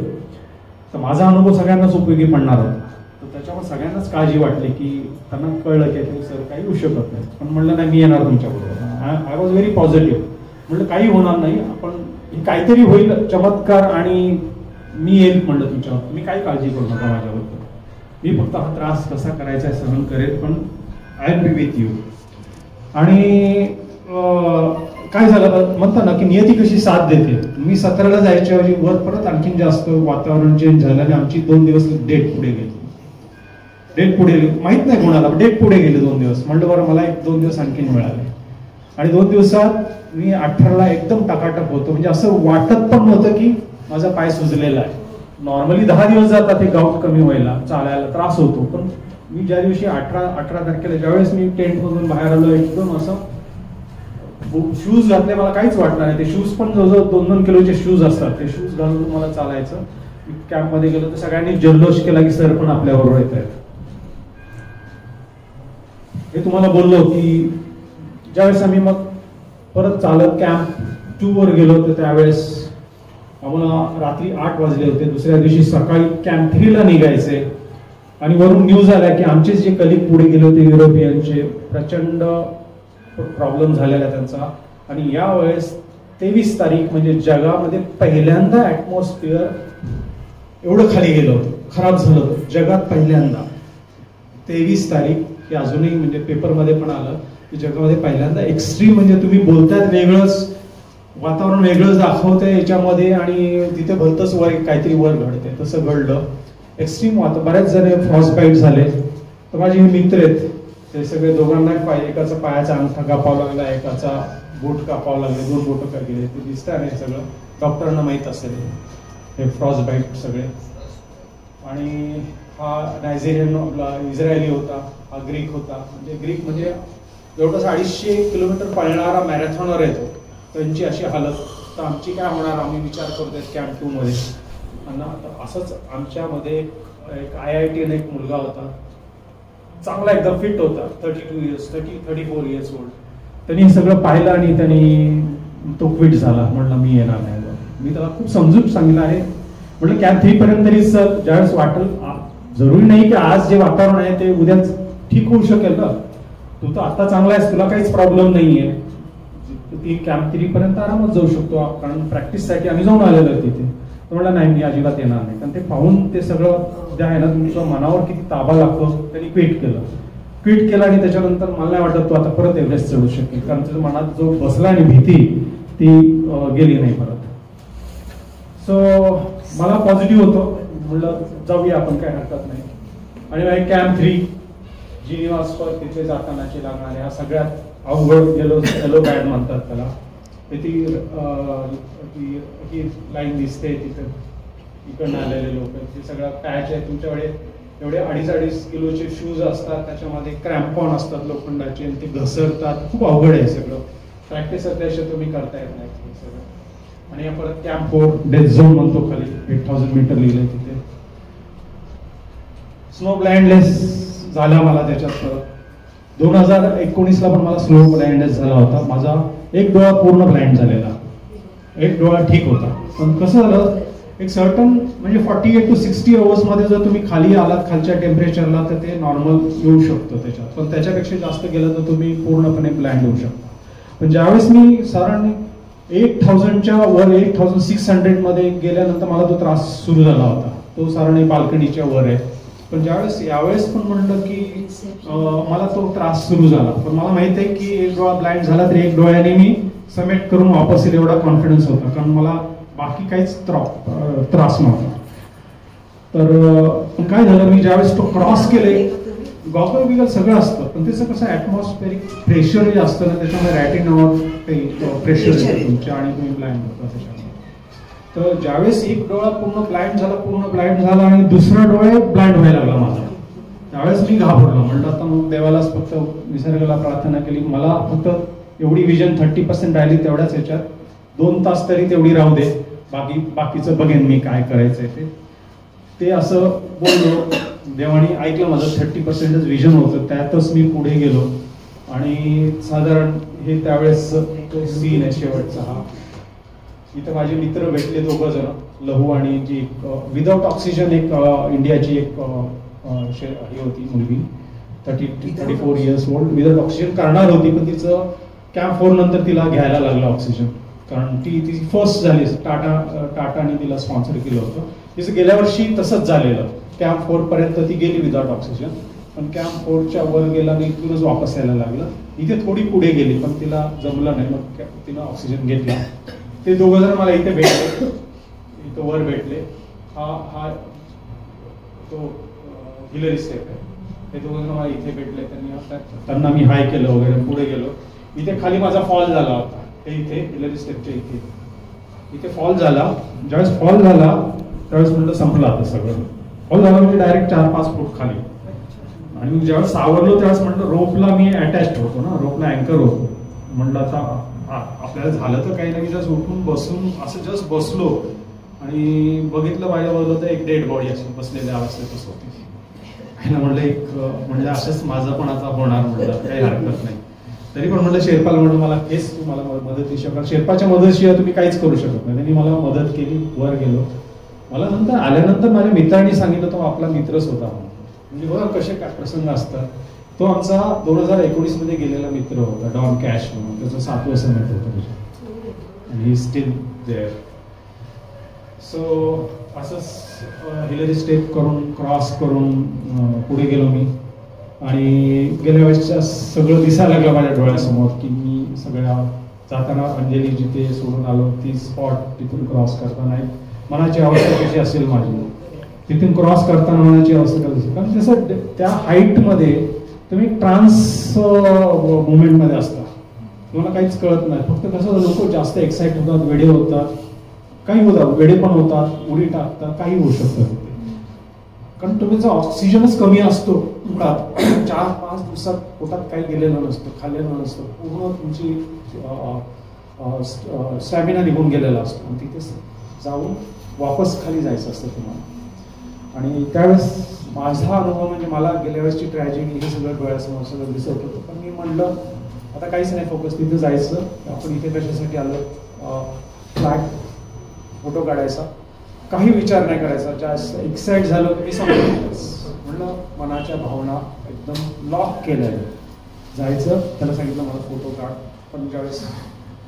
तर माझा अनुभव सगळ्यांनाच उपयोगी पडणार होता. तर त्याच्यामुळे सगळ्यांनाच काळजी वाटली की त्यांना कळलं की सर काही होऊ शकत नाही. पण म्हणलं नाही मी येणार तुमच्याबरोबर. I was very positive. म्हटलं काही होणार नाही, आपण काहीतरी होईल चमत्कार आणि मी येईल म्हणलं तुमच्यावर. तुम्ही काही काळजी करू नका माझ्याबद्दल. मी फक्त हा त्रास कसा करायचा सहन करेल, पण I am be with you. आणि काय झालं म्हणतात ना की नियती कशी साथ देते. मी 17ला जायच्या ऐवजी वर परत आणखीन जास्त वातावरण चेंज झालं आणि आमची 2 दिवस डेट पुढे गेली. माहित नाही कोणाला, डेट पुढे गेली 2 दिवस. म्हणलं बरं मला 1-2 दिवस आणखीन मिळाले. आणि 2 दिवसात मी 18ला एकदम टकाटक होतो. म्हणजे असं वाटत पण नव्हतं की माझा पाय सुजलेला आहे. नॉर्मली 10 दिवस जातात हे गाऊट कमी व्हायला, चालायला त्रास होतो. पण मी ज्या दिवशी 18 तारखेला ज्यावेळेस मी टेंट मधून बाहेर आलो एकदम असं शूज घातले, मला काहीच वाटणार नाही. ते शूज पण जवळजवळ 2-2 किलोचे शूज असतात. ते शूज घालून मला चालायचं. कॅम्प मध्ये गेलो तर सगळ्यांनी जल्लोष केला की सर पण आपल्या बरोबर येत आहेत. हे तुम्हाला बोललो की ज्यावेळेस आम्ही मग परत चालत कॅम्प 2 वर गेलो तर त्यावेळेस आम्हाला रात्री 8 वाजले होते. दुसऱ्या दिवशी सकाळी कॅम्प 3 ला निघायचे. आणि वरून न्यूज आल्या की आमचे जे कलिग पुढे गेले होते युरोपियनचे, प्रचंड प्रॉब्लेम झालेला त्यांचा. आणि यावेळेस 23 तारीख म्हणजे जगामध्ये पहिल्यांदा ऍटमॉस्फिअर एवढं खाली गेलं होतं, खराब झालं होतं जगात पहिल्यांदा. 23 तारीख हे अजूनही म्हणजे पेपरमध्ये पण आलं की जगामध्ये पहिल्यांदा एक्स्ट्रीम, म्हणजे तुम्ही बोलतायत वेगळंच, वातावरण वेगळंच दाखवतंय याच्यामध्ये आणि तिथे भलतंच काहीतरी वर घडते, तसं घडलं. एक्स्ट्रीम बऱ्याच जण फ्रॉस्ट बाईट झाले. तर माझे हे मित्र आहेत ते सगळे, दोघांना एकाचा पायाचा अंगठा कापावा लागला, एकाचा बोट कापावा लागले, 2 बोट का गेले. ते दिसतं आणि सगळं डॉक्टरांना माहीत असेल हे फ्रॉस्ट बाईट सगळे. आणि हा नायजेरियन आपला इस्रायली होता, हा ग्रीक होता. म्हणजे ग्रीक म्हणजे जवळपास 250 किलोमीटर पळणारा मॅरेथॉनर आहे तो. त्यांची अशी हालत. तर आमची काय होणार, आम्ही विचार करतोय कॅम्प 2 मध्ये. आणि आता असंच आमच्यामध्ये एक IIT एक मुलगा होता, चांगला एकदम फिट होता, 34 इयर्स ओल्ड. त्यांनी हे सगळं पाहिलं आणि त्यांनी तो क्विट झाला. म्हणलं मी येणार नाही. मी त्याला खूप समजून सांगितलं आहे. म्हटलं कॅम्प 3 पर्यंत तरी सर ज्यावेळेस वाटेल, जरुरी नाही की आज जे वातावरण आहे ते उद्या ठीक होऊ शकेल ना. तू तर आता चांगला आहेस, तुला काहीच प्रॉब्लेम नाहीये. ती कॅम्प 3 पर्यंत आरामात जाऊ शकतो, कारण प्रॅक्टिससाठी आम्ही जाऊन आलेलो आहे तिथे. तो म्हणला नाही मी अजिबात येणार नाही. कारण ते पाहून ते सगळं जे आहे ना, तुमच्या मनावर किती ताबा लागतो. त्यांनी क्विट केलं आणि त्याच्यानंतर मला नाही वाटत तो आता परत एव्हरेस्ट चढू शकेल, कारण त्याच्या मनात जो बसला आणि भीती ती गेली नाही परत. सो मला पॉझिटिव्ह होतो, म्हणलं जाऊया आपण, काय हरकत नाही. आणि कॅम्प 3 जिनिव्हा तिथे जातानाची लागणारे हा सगळ्यात अवघड येलो बॅड म्हणतात त्याला. ही लाईन दिसते तिथे, इकडनं आलेले लोक, ते सगळं पॅच आहे. तुमच्याकडे एवढे 2.5 किलोचे शूज असतात, त्याच्यामध्ये क्रॅम्पॉन असतात लोखंडाचे, आणि ते घसरतात. खूप अवघड आहे सगळं. प्रॅक्टिस असल्याशिवाय तुम्ही करता येत नाही सगळं. आणि परत कॅम्प 4 डेथ झोन म्हणतो, खाली 8000 मीटर लिहिलंय तिथे. स्नो ब्लाइंडनेस झाला मला त्याच्यात. परत 2019ला पण मला स्नो ब्लाइंडनेस झाला होता. माझा एक डोळा पूर्ण ब्लाइंड झालेला, एक डोळा ठीक होता. पण कसं झालं, एक सर्टन म्हणजे 48 to 60 आवर्स मध्ये जर तुम्ही खाली आलात खालच्या टेम्परेचरला तर ते नॉर्मल येऊ शकतो त्याच्यात. पण त्याच्यापेक्षा जास्त गेलं तर तुम्ही पूर्णपणे ब्लाइंड होऊ शकता. पण ज्यावेळेस मी साधारण 8000च्या वर 8600 मध्ये गेल्यानंतर मला तो त्रास सुरू झाला होता. तो साधारण बाल्कनीच्या वर आहे. पण यावेळेस पण म्हणलं की मला तो त्रास सुरू झाला. पण मला माहित आहे की एक डोळा ब्लाइंड झाला तरी एक डोळ्याने मी समेट करून वापस येईल एवढा कॉन्फिडन्स होता, कारण मला बाकी काहीच त्रास नव्हता. तर काय झालं, मी ज्यावेळेस तो क्रॉस केले, गॉगल बिगल सगळं असतं, पण त्याचं कसं ऍटमॉस्फेरिक प्रेशर जे असतं ना, त्याच्यामुळे रॅटिनावर ते प्रेशर येतं तुमच्या आणि तुम्ही ब्लाइंड होता त्याच्यामुळे. तर ज्यावेळेस एक डोळा पूर्ण ब्लाइंड झाला आणि दुसरा डोळा ब्लाइंड व्हायला लागला माझा, त्यावेळेस मी घाबरलो. म्हणलं आता मग देवालाच फक्त निसर्गाला प्रार्थना केली, मला फक्त एवढी विजन 30% राहिली तेवढ्याच ह्याच्यात 2 तास तरी तेवढी राहू दे, बाकीचं बघेन मी काय करायचंय ते असं बोललो. देवाने ऐकलं माझं. 30% विजन होतं, त्यातच मी पुढे गेलो. आणि साधारण हे त्यावेळेस तो सीन आहे शेवटचा हा. इथं माझे मित्र भेटले 2 जण, लहू आणि जी विदाउट ऑक्सिजन एक इंडियाची एक ही होती मुलगी 34 इयर्स ओल्ड, विदाउट ऑक्सिजन करणार होती, पण तिचं कॅम्प 4 नंतर तिला घ्यायला लागलं ऑक्सिजन, कारण ती फर्स्ट झाली. टाटाने तिला स्पॉन्सर केलं होतं. तिचं गेल्या वर्षी तसंच झालेलं. कॅम्प 4 पर्यंत ती गेली विदाउट ऑक्सिजन, पण कॅम्प 4च्या वर गेला आणि इथूनच वापस यायला लागलं. इथे थोडी पुढे गेली पण तिला जमलं नाही, मग तिनं ऑक्सिजन घेतला. ते 2 जण मला इथे भेटले, इथं वर भेटले. हा तो हिलरी स्टेप आहे. ते 2 जण मला इथे भेटले. त्यांना मी हाय केलं वगैरे, पुढे गेलो. इथे खाली माझा फॉल झाला होता, हे इथे हिलरी स्टेपच्या इथे फॉल झाला. ज्यावेळेस फॉल झाला त्यावेळेस म्हणलं संपलं आता सगळं. फॉल झाला म्हणजे डायरेक्ट 4-5 फूट खाली. आणि मग ज्यावेळेस सावरलो त्यावेळेस म्हणलं, रोपला मी अटॅच होतो ना, रोपला अँकर होतो. म्हणलं आता आपल्याला झालं तर काही नाही. जस्ट उठून बसून असं जस्ट बसलो आणि बघितलं माझ्या बाजूला तर एक डेड बॉडी अशी बसलेल्या अवस्थेतच होती. म्हणलं असंच माझं पण आता होणार, म्हणलं काही हरकत नाही. तरी पण म्हणलं शेर्पाला, म्हणलं मला हेच तू मला मदतीशिवाय, शेर्पाच्या मदतीशिवाय तुम्ही काहीच करू शकत नाही. त्यांनी मला मदत केली, वर गेलो. मला नंतर आल्यानंतर माझ्या मित्रांनी सांगितलं तो आपला मित्रच होता. म्हणजे बघा कसे काय प्रसंग असतात. तो आमचा 2019 मध्ये गेलेला मित्र होता, डॉन कॅश म्हणून. त्याचं 7वं समिट होतं आणि ही स्टील देअर. सो असंच हिलरी स्टेप करून क्रॉस करून पुढे गेलो मी. आणि गेल्या वेळेसच्या सगळं दिसायला लागलं माझ्या डोळ्यासमोर की मी सगळ्या जाताना अंजली जिथे सोडून आलो ती स्पॉट तिथून क्रॉस करताना मनाची अवस्था कशी असेल माझी, तिथून क्रॉस करताना मनाची अवस्था कशी असेल. कारण तसं त्या हाईटमध्ये तुम्ही ट्रान्स मुवमेंटमध्ये असता, तुम्हाला काहीच कळत नाही. फक्त कसं लोक जास्त एक्साइट होतात, वेडे होतात, काही होतात, वेडे पण होतात, उडी टाकतात, काही होऊ शकतं. कारण तुमचा ऑक्सिजनच कमी असतो मुळात 4-5 दिवसात पोटात काही गेलेलं नसतं, खाल्लेलं नसतं, पूर्ण तुमची स्टॅमिना निघून गेलेला असतो आणि तिथे जाऊन वापस खाली जायचं असतं तुम्हाला. आणि त्यावेळेस माझा अनुभव म्हणजे मला गेल्या वेळेसची ट्रॅजेडी हे सगळं डोळ्यासमोर सगळं दिसत होतं. पण मी म्हणलं आता काहीच नाही, फोकस तिथे जायचं, आपण इथे कशासाठी आलो, फ्लॅग फोटो काढायचा, काही विचार नाही करायचा. जास्त एक्साइट झालं की म्हणलं मनाच्या भावना एकदम लॉक केल्या जायचं. त्याला सांगितलं मला फोटो काढ. पण ज्यावेळेस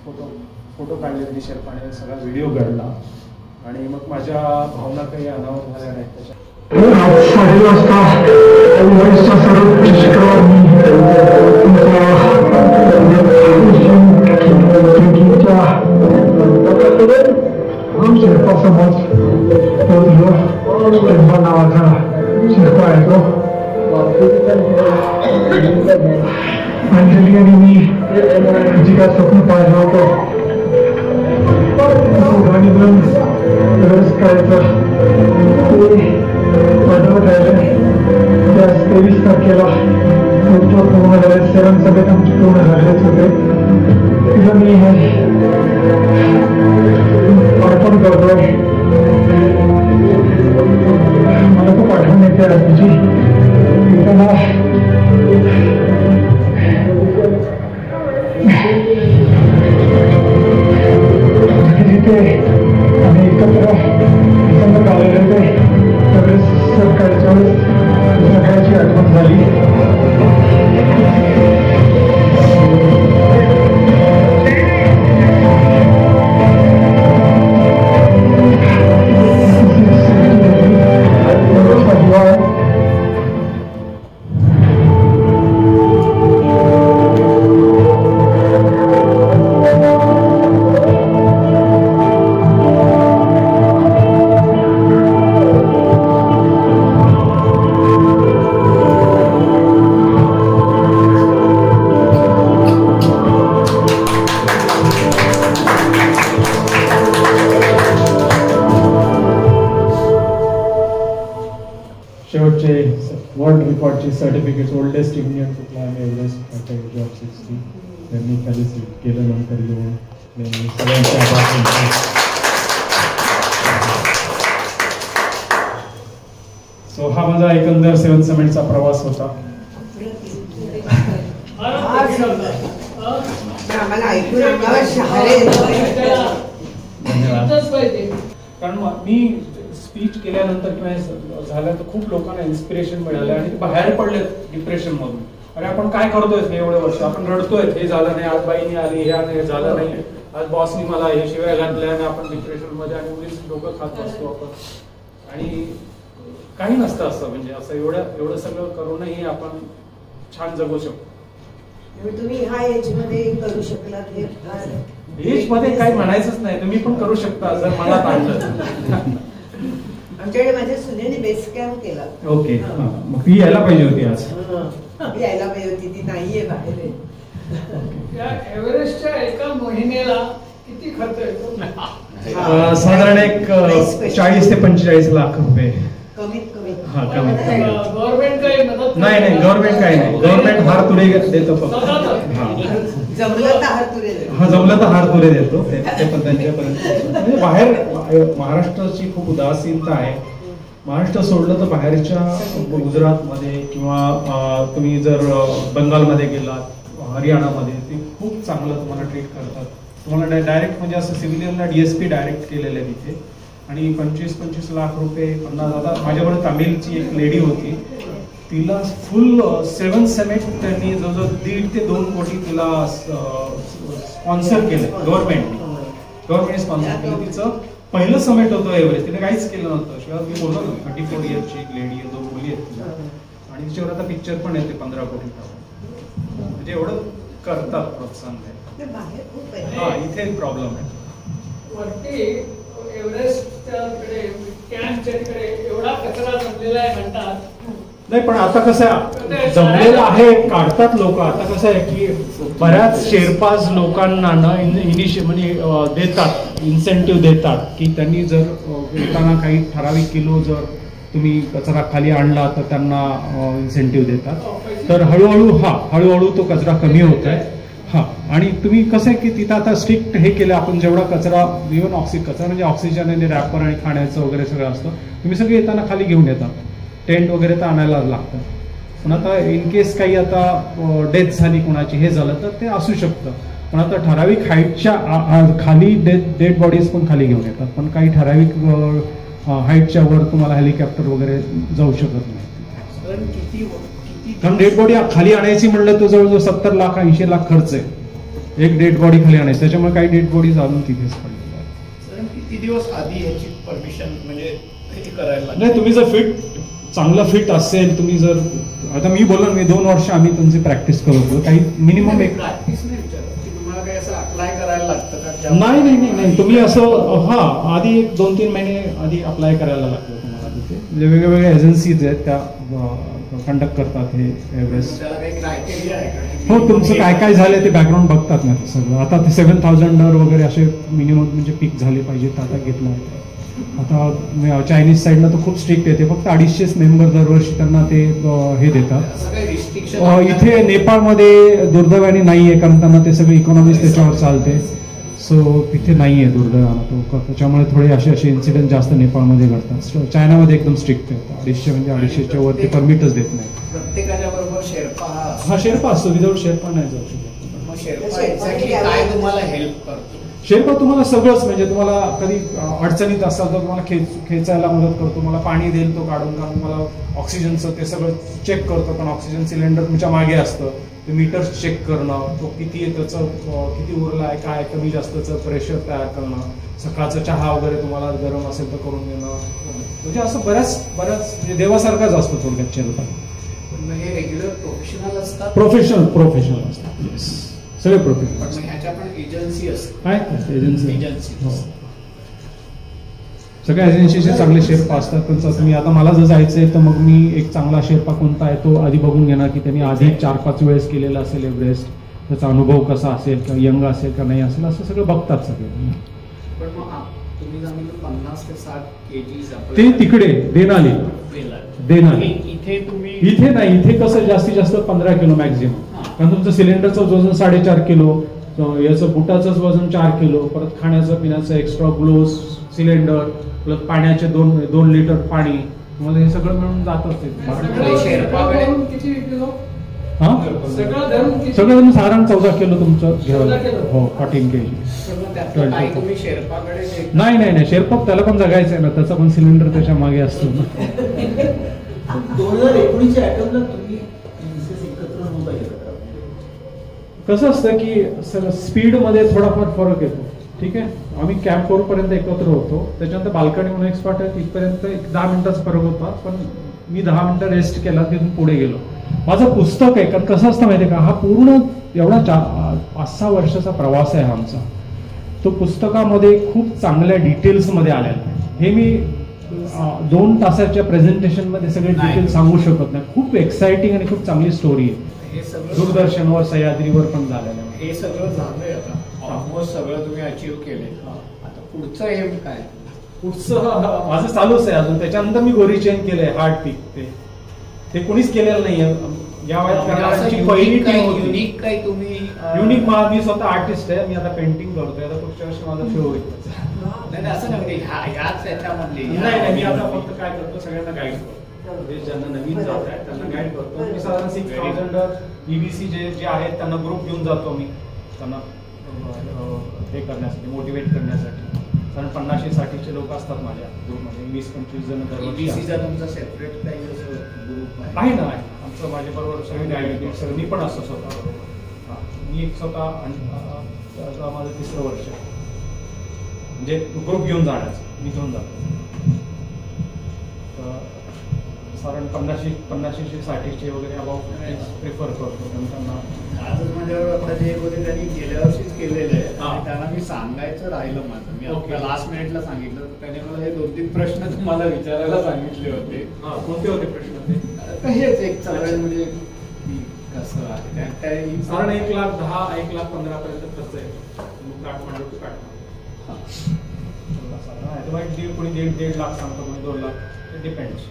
फोटो काढले शेरपाने सगळा व्हिडिओ काढला आणि मग माझ्या भावना काही अनावर झाल्या नाहीत त्याच्या. हम शेर्पा समाज शेर्पा नावाचा शेर्पा आहे तो. आणि त्या ठिकाणी मी जी काय स्वप्न पाहिलं होतं गाणीतून रस करायचं ते पाठवत राहिलं. त्या 23 तारखेला पूर्ण झाले, 7 सभेत आमचे पूर्ण झालेच होते. तिथं मी अर्पण करतोय. मला खूप आठवण येते रात्रीची. त्यांना जिथे आम्ही एकत्र संगत आलेले होते त्यावेळेस सकाळच्या वेळेस सकाळची आठवण झाली. शेवटचे वर्ल्ड रेकॉर्डचे certificates oldest Indian to climb Everest at age of 60 त्यांनी खाली केल्यानंतर येऊन सगळ्यांचे आभार. सो हा माझा एकंदर 7 समिटचा प्रवास होता. कारण मी स्पीच केल्यानंतर किंवा झालं तर खूप लोकांना इन्स्पिरेशन मिळालं आणि बाहेर पडले डिप्रेशन मधून. अरे आपण काय करतोय हे एवढे वर्ष, आपण रडतोय हे झालं नाही, आज बाईनी आली हे झालं नाही, आज बॉसनी मला हे शिवाय घातल्या आणि आपण डिप्रेशन मध्ये आणि उगीच डोकं खात बसतो आपण. आणि काही नसतं असं, म्हणजे असं एवढं सगळं करूनही आपण छान जगू शकतो. तुम्ही ह्या एज मध्ये करू शकलात हे. एज मध्ये काही म्हणायचंच नाही, तुम्ही पण करू शकता जर मनात आणलं. आमच्याकडे माझ्या सुनेने बेस कॅम्प केला. ओके, मग ती यायला पाहिजे होती आज. यायला पाहिजे होती, ती नाहीये बाहेर. त्या एव्हरेस्टच्या एका महिन्याला किती खर्च येतो? साधारण एक 40 ते 45 लाख रुपये कमीत कमी. हा, कमीत कमी. गव्हर्नमेंट काही मदत नाही, गव्हर्नमेंट काही नाही. गव्हर्नमेंट हार तुरे देतो फक्त. जमलं तर हार तुरे देतो. हा, जमलं तर हार तुरे देतो. ते पण त्यांच्यापर्यंत म्हणजे बाहेर महाराष्ट्राची खूप उदासीनता आहे. महाराष्ट्र सोडलं तर बाहेरच्या गुजरातमध्ये किंवा तुम्ही जर बंगालमध्ये गेलात, हरियाणामध्ये, ते खूप चांगलं तुम्हाला ट्रीट करतात. तुम्हाला डायरेक्ट म्हणजे असं सिव्हिलियनला DSP डायरेक्ट केलेलं आहे तिथे. आणि 25-25 लाख रुपये 50 आता माझ्याबरोबर तामिळची एक लेडी होती, तिला फुल 7 समिट त्यांनी जवळजवळ 1.5 ते 2 कोटी तिला स्पॉन्सर केलं. गव्हर्नमेंट स्पॉन्सर केलं. तिचं पहिलं समिट होतं एव्हरेस्ट. तिने काहीच केलं नव्हतं. शिवाय मी बोललो ना, 34 इयर्सची एक लेडी आहे, 2 मुली आहेत तिला. आणि तिच्यावर आता पिक्चर पण येते 15 कोटी. म्हणजे एवढं करतात, प्रोत्साहन आहे. हा, इथे प्रॉब्लेम आहे. वरती एव्हरेस्टच्या तिकडे कॅम्पच्या तिकडे एवढा कचरा जमलेला आहे म्हणतात. नाही, पण आता कसं आहे, जमलेलं आहे, काढतात लोक. आता कसं आहे की बऱ्याच शेर्पाज लोकांना ना म्हणजे देतात, इन्सेंटिव्ह देतात की त्यांनी जर येताना काही ठराविक किलो जर तुम्ही कचरा खाली आणला तर त्यांना इन्सेंटिव्ह देतात. तर हळूहळू तो कचरा कमी होत आहे. आणि तुम्ही कसं आहे की तिथं आता स्ट्रिक्ट हे केलं आपण, जेवढा कचरा इव्हन कचरा म्हणजे ऑक्सिजन आणि रॅपर आणि खाण्याचं वगैरे सगळं असतं, तुम्ही सगळे येताना खाली घेऊन येतात. टेंट वगैरे तर आणायला लागतं. पण आता इन केस काही आता डेथ झाली कोणाची, हे झालं तर ते असू शकतं. पण आता ठराविक हाईटच्या खाली डेड बॉडीज पण खाली घेऊन येतात. पण काही ठराविक हाईटच्या वर तुम्हाला हेलिकॉप्टर वगैरे जाऊ शकत नाही. कारण डेड बॉडी खाली आणायची म्हणलं तर जवळजवळ 70 लाख 80 लाख खर्च आहे एक डेड बॉडी खाली आणायची. त्याच्यामुळे काही डेड बॉडीज अजून तिथेच पडलेल्या आहेत. किती दिवस आधी याची परमिशन म्हणजे हे करायला नाही, तुम्ही जर चांगलं फिट असेल, तुम्ही जर आता मी बोललो मी 2 वर्ष आम्ही तुमची प्रॅक्टिस करत होतो. काही मिनिमम एक प्रॅक्टिस नाही विचारत की तुम्हाला काही असं अप्लाय करायला लागतं का? नाही तुम्ही असं आधी 1-2-3 महिने आधी अप्लाय करायला लागतं तुम्हाला. तिथे म्हणजे वेगवेगळ्या एजन्सीज आहेत त्या कंडक्ट करतात हे एव्हरेस्ट. हो, तुमचं काय काय झालं ते बॅकग्राऊंड बघतात ना ते सगळं. आता ते 7,000 वगैरे असे मिनिमम म्हणजे पीक झाले पाहिजेत आता घेतलं आहे. आता चायनीज साईडनं तर खूप स्ट्रिक्ट आहे. ते फक्त 250 मेंबर दरवर्षी त्यांना ते हे देतात. इथे नेपाळमध्ये दुर्दैवाने नाही आहे, कारण त्यांना ते सगळे इकॉनॉमीज त्याच्यावर चालते. सो तिथे नाही आहे दुर्दैवानं तो. त्याच्यामुळे थोडे असे इन्सिडेंट जास्त नेपाळमध्ये घडतात. चायनामध्ये एकदम स्ट्रिक्ट आहे. 250 म्हणजे 250च्या वरती परमिटच देत नाही. प्रत्येकाच्या बरोबर शेर्पा शेर्पा असतो. विदाऊट शेर्पा नाही जाऊ शकत. मग शेर्पा एक्झॅक्टली काय तुम्हाला हेल्प करतो? शेर्पा तुम्हाला सगळंच, म्हणजे तुम्हाला कधी अडचणीत असाल तर तुम्हाला खेचायला मदत करतो. तुम्हाला पाणी देईल तो काढून, कारण तुम्हाला ऑक्सिजनचं ते सगळं चेक करतो. पण ऑक्सिजन सिलेंडर तुमच्या मागे असतं. ते मीटर्स चेक करणं, तो किती आहे त्याचं, किती उरला आहे, काय कमी जास्तचं प्रेशर तयार करणं, सकाळचं चहा वगैरे तुम्हाला गरम असेल तर करून देणं. म्हणजे असं बऱ्याच म्हणजे देवासारखाच असतो थोडक्यात शेर्पा. हे रेग्युलर प्रोफेशनल असतात? प्रोफेशनल असतात. येस, सगळे प्रोफेशनल. ह्याच्या पण एजन्सी असते? आहेत एजन्सी. हो, सगळ्या एजन्सीचे चांगले शेर्पा असतात. त्यांचं तुम्ही आता मला जर जायचंय तर मग मी एक चांगला शेर्पा कोणता आहे तो आधी बघून घेणार की त्यांनी आधी 4-5 वेळेस केलेला असेल एव्हरेस्ट, त्याचा अनुभव कसा असेल, किंवा यंग असेल का नाही असेल, असं सगळं बघतात सगळे. पण मग तुम्ही सांगितलं 50 ते 60 kg ते तिकडे देनाली. इथे नाही. इथे कसं जास्तीत जास्त 15 किलो मॅक्झिमम. कारण तुमचं सिलेंडरचं वजन 4.5 किलो, याचं बुटाचंच वजन 4 किलो, परत खाण्याचं पिण्याचं एक्स्ट्रा ग्लोव्स, सिलेंडर, प्लस पाण्याचे 2 लिटर पाणी, तुम्हाला हे सगळं मिळून जात असते. सगळं धरून साधारण 14 किलो तुमचं घ्यावं. हो, 14 kg. नाही शेर्पा त्याला पण जगायचं आहे ना, त्याचा पण सिलेंडर त्याच्या मागे असतो ना. 2019च्या अटेम्प्टला तुम्ही एकत्र नव्हता गेला. कसं असतं की स्पीडमध्ये थोडाफार फरक येतो. ठीक आहे, आम्ही कॅम्प 4 पर्यंत एकत्र होतो. त्याच्यानंतर बाल्कनी म्हणून एक स्पॉट आहे, तिथपर्यंत 10 मिनिटाचा फरक होता. पण मी 10 मिनिटं रेस्ट केला, तिथून पुढे गेलो. माझं पुस्तक आहे, कारण कसं असतं माहिती आहे का, हा पूर्ण एवढा 5-6 वर्षाचा प्रवास आहे आमचा. तो पुस्तकामध्ये खूप चांगल्या डिटेल्समध्ये आलेला आहे. हे मी 2 तासाच्या प्रेझेंटेशन मध्ये सगळे डिटेल सांगू शकत नाही. खूप एक्साइटिंग आणि खूप चांगली स्टोरी आहे. दूरदर्शनवर, सह्याद्रीवर पण झालेलं आहे. हे सगळं झालंय आता, ऑलमोस्ट सगळं तुम्ही अचीव्ह केले. आता पुढचं एम काय? पुढचं माझं चालूच आहे अजून. त्याच्यानंतर मी गोरी चेन केलंय, हार्ट पीक. ते कोणीच केलेलं नाहीये या वयात करणाऱ्यांची पहिली टीम होती. युनिक काही तुम्ही? युनिक मी स्वतः आर्टिस्ट आहे. मी आता पेंटिंग करतोय. आता पुढच्या वर्षी माझा शो होईल. नाही असं नाही, ह्याच याच्यामधले नाही, मी आता फक्त काय करतो, सगळ्यांना गाईड करतो. ज्यांना नवीन जात आहे त्यांना गाईड करतो. मी साधारण 6,000 EBC जे आहेत त्यांना ग्रुप घेऊन जातो मी, त्यांना हे करण्यासाठी, मोटिवेट करण्यासाठी. कारण 50-60चे लोक असतात माझ्या ग्रुपमध्ये. 20-25 जण EBCचा तुमचा सेपरेट काही ग्रुप आहे ना? आमचं माझ्या बरोबर सगळे डायबिटिक सगळं, मी पण असतो स्वतः बरोबर. मी एक स्वतः माझं 3रं वर्ष आहे. म्हणजे ग्रुप घेऊन जाण्याचं, मी घेऊन जातो. साधारण 50-60चे वगैरे अबाउट प्रिफर करतो. त्यांना आजच माझ्यावर आता जे होते त्यांनी गेल्या वर्षीच केलेलं आहे. त्यांना मी सांगायचं राहिलं माझं. मी आपल्या लास्ट मिनिटला सांगितलं. त्याने मला हे 2-3 प्रश्न तुम्हाला विचारायला सांगितले होते. कोणते होते प्रश्न ते? हेच एक चालेल म्हणजे कसं आहे. साधारण 1,10,000-1,15,000 पर्यंत खर्च आहे. काठमांडू टू काठमांडू. किंवा कोणी 1.5 लाख सांगतो, कोणी 2 लाख, ते डिपेंड्स.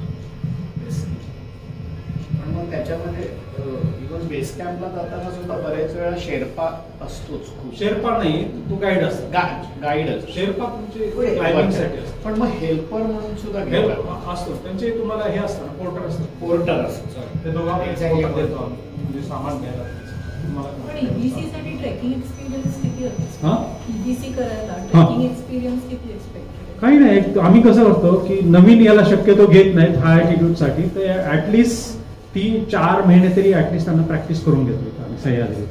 पण मग त्याच्यामध्ये इव्हन बेस कॅम्पला जाताना सुद्धा बरेच वेळा शेर्पा असतोच. शेर्पा नाही, तो गाईड असतो. गाईडच शेर्पा तुमचे क्लाइम्बिंगसाठी असतो. पण मग हेल्पर म्हणून सुद्धा असतो. त्यांचे तुम्हाला हे असतं ना, पोर्टर असतं. पोर्टर असतं. ते दोघांना देतो आम्ही, म्हणजे सामान घ्यायला. पण EBC साठी ट्रेकिंग एक्सपिरियन्स किती असतो? हां, EBC करायला ट्रेकिंग एक्सपिरियन्स किती एक्सपेक्टेड? काही नाही, आम्ही कसं करतो की नवीन याला शक्यतो घेत नाहीत हाय ॲटिट्यूड साठी, तर ऍटलिस्ट 3-4 महिने तरी ऍटलिस्ट त्यांना प्रॅक्टिस करून घेतो आम्ही सह्याद्री.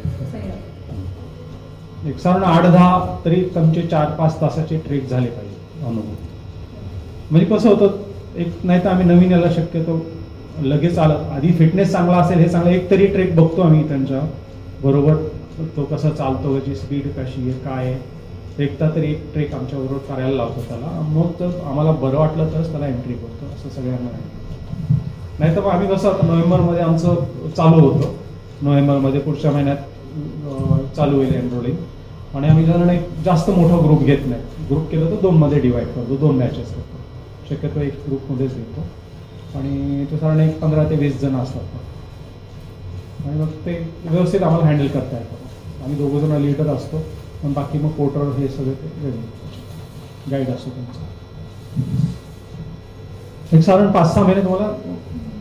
एक साधारण 8-10 तरी तुमचे 4-5 तासाचे ट्रेक झाले पाहिजे अनुभव. म्हणजे कसं होतं, एक नाही तर आम्ही नवीन याला शक्यतो लगेच आधी फिटनेस चांगला असेल हे चांगलं, एक तरी ट्रेक बघतो आम्ही त्यांच्या बरोबर, तो कसा चालतो, त्याची स्पीड कशी आहे, काय आहे, एकदा तरी एक ट्रेक आमच्या बरोबर करायला लावतो त्याला. मग तर आम्हाला बरं वाटलं तरच त्याला एंट्री करतो, असं सगळ्यांना नाही तर मग आम्ही कसं आता नोव्हेंबरमध्ये आमचं चालू होतं, नोव्हेंबरमध्ये पुढच्या महिन्यात चालू होईल एनरोलिंग. आणि आम्ही जण एक जास्त मोठा ग्रुप घेत नाही, ग्रुप केलं तर 2 मध्ये डिवाइड करतो, 2 मॅचेस करतो, शक्यतो एक ग्रुपमध्येच घेतो. आणि ते साधारण एक 15 ते 20 जण असतात. आणि मग ते व्यवस्थित आम्हाला हँडल करता येतं. आम्ही 2 जण लीडर असतो, पण बाकी मग पोर्टर हे सगळे ते गाईड असतो त्यांचा. एक साधारण 5-6 महिने तुम्हाला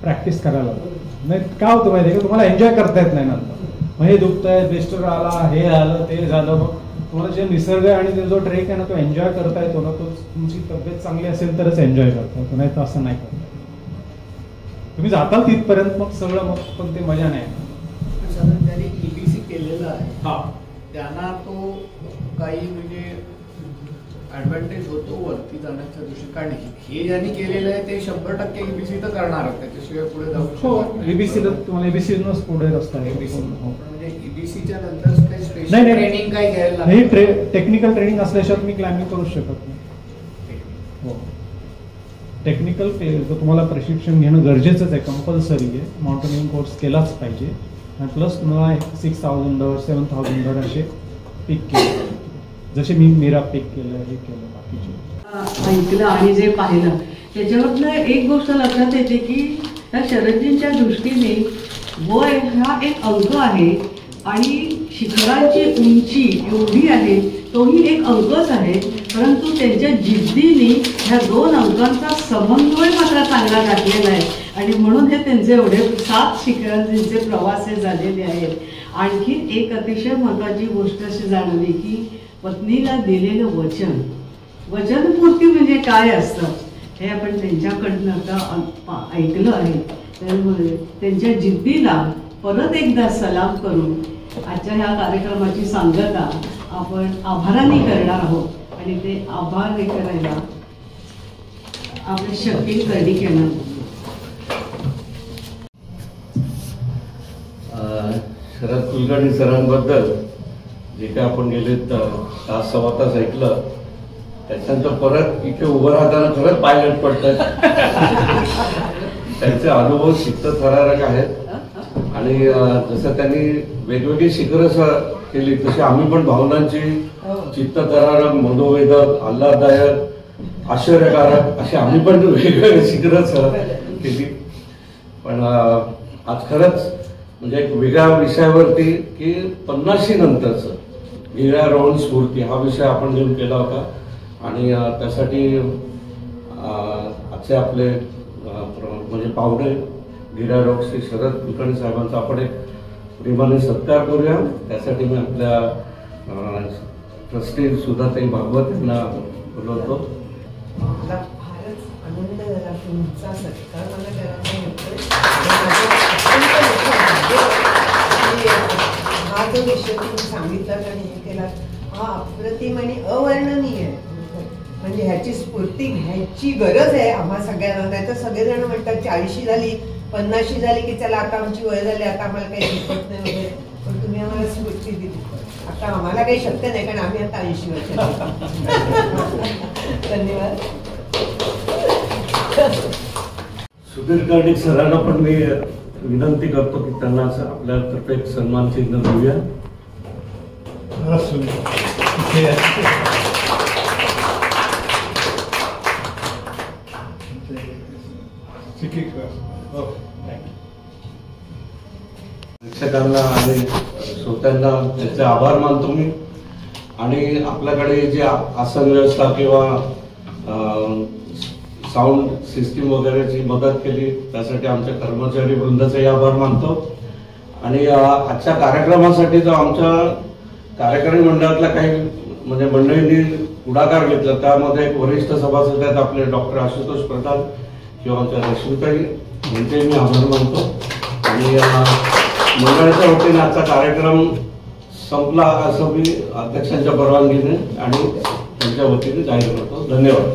प्रॅक्टिस करायला लागतं. नाही काय होतं माहिती आहे का, तुम्हाला एन्जॉय करता येत नाही नंतर. मग हे दुखतंय, ब्लिस्टर आला, हे आलं, ते झालं. मग तुम्हाला जे निसर्ग आहे आणि जो ट्रेक आहे ना, तो एन्जॉय करता येतो ना, तो तुमची तब्येत चांगली असेल तरच एन्जॉय करता येतो, नाही तर असं नाही करता. तुम्ही जाताल तिथपर्यंत मग सगळं, मग पण ते मजा नाही. साधारण त्याने EBC केलेला आहे, हा, त्यांना तो काही म्हणजे ऍडव्हान्टेज होतो वरती जाण्याच्या दृष्टीने. कारण हे ज्यांनी केलेलं आहे ते 100% EBC तर करणार, त्याच्याशिवाय पुढे जाऊ शकतो. EBC तुम्हाला EBCनंच पुढे रस्ता आहे. म्हणजे EBCच्या नंतर काही स्पेशल ट्रेनिंग काय घ्यायला नाही, टेक्निकल ट्रेनिंग असल्याशिवाय तुम्ही क्लाइम्बिंग करू शकत नाही. हो, टेक्निकल तुम्हाला प्रशिक्षण घेणं गरजेचंच आहे, कंपल्सरी आहे. माउंटेनिंग कोर्स केलाच पाहिजे. आणि प्लस तुम्हाला 6000 7000 असे पिक केले, जसे मी मीरा पिक केलं, हे केलं, बाकीचे ऐकलं आणि जे पाहिलं त्याच्यावरनं एक गोष्ट लक्षात येते की त्या शरदजींच्या दृष्टीने वय हा एक अंक आहे आणि शिखरांची उंची एवढी आहे, तोही एक अंकच आहे. परंतु त्यांच्या जिद्दीने ह्या 2 अंकांचा समन्वय मात्र चांगला घातलेला आहे आणि म्हणून हे त्यांचे एवढे 7 शिखरांचे प्रवास हे झालेले आहेत. आणखी एक अतिशय महत्त्वाची गोष्ट अशी जाणवली की पत्नीला दिलेलं वचनपूर्ती म्हणजे काय असतं हे आपण त्यांच्याकडनं आता ऐकलं आहे. त्यामुळे त्यांच्या जिद्दीला परत एकदा सलाम करून आजच्या ह्या कार्यक्रमाची सांगता आपण आभाराने करणार आहोत आणि ते आभार हे करायला आपले शकील कर्डिक येणार. शरद कुलकर्णी सरांबद्दल जे काय आपण गेले 1.5-सव्वा तास ऐकलं, त्याच्यानंतर परत इथे उभं राहताना खरंच पाय पडतात. त्यांचे अनुभव चित्तथरारक आहेत आणि जसं त्यांनी वेगवेगळी शिखरं केली तशी आम्ही पण भावनांची चित्तथरारक, मनोवेदक, आल्हाददायक, आश्चर्यकारक अशी आम्ही पण वेगवेगळी शिखरं केली. पण आज खरंच म्हणजे एक वेगळ्या विषयावरती की 50शी नंतरचं गिर्यारोहण स्फूर्ती हा विषय आपण घेऊन केला होता. आणि त्यासाठी आजचे आपले म्हणजे पाहुणे गिर्यारोहक श्री शरद कुलकर्णी साहेबांचा आपण एक प्रेमाने सत्कार करूया. त्यासाठी मी आपल्या ट्रस्टी सुधाताई भागवत यांना बोलवतो. मला फारच आनंद झाला तुमचा सत्कार मला करायचा होतोय. हा जो विषय तुम्ही सांगितला आणि हे केला हा अप्रतिम आणि अवर्णनीय आहे. म्हणजे ह्याची स्फूर्ती घ्यायची गरज आहे आम्हा सगळ्यांना. नाही तर सगळेजण म्हणतात 40शी झाली 50शी झाली की चला आता आमची वय झाली, आता आम्हाला काही शिकत नाही वगैरे. पण तुम्ही आम्हाला स्फूर्ती दिली. आता आम्हाला काही शक्य नाही कारण आम्ही आता 80 वर्षाचे. धन्यवाद. सुधीर कर्डिक सरांना पण मी विनंती करतो की त्यांना आपल्यातर्फे एक सन्मान चिन्ह देऊया. प्रेक्षकांना आणि श्रोत्यांना त्याचे आभार मानतो मी. आणि आपल्याकडे जे आसन व्यवस्था किंवा साऊंड सिस्टीम वगैरेची मदत केली त्यासाठी आमच्या कर्मचारी वृंदाचे आभार मानतो. आणि आजच्या कार्यक्रमासाठी जो आमच्या कार्यकारी मंडळातल्या काही म्हणजे मंडळींनी पुढाकार घेतला त्यामध्ये एक वरिष्ठ सभासद आहेत आपले डॉक्टर आशुतोष प्रधान किंवा आमच्या रश्मिताई यांचे मी आभार मानतो. आणि मंडळाच्या वतीने आजचा कार्यक्रम संपला असं मी अध्यक्षांच्या परवानगीने आणि त्यांच्या वतीने जाहीर करतो. धन्यवाद.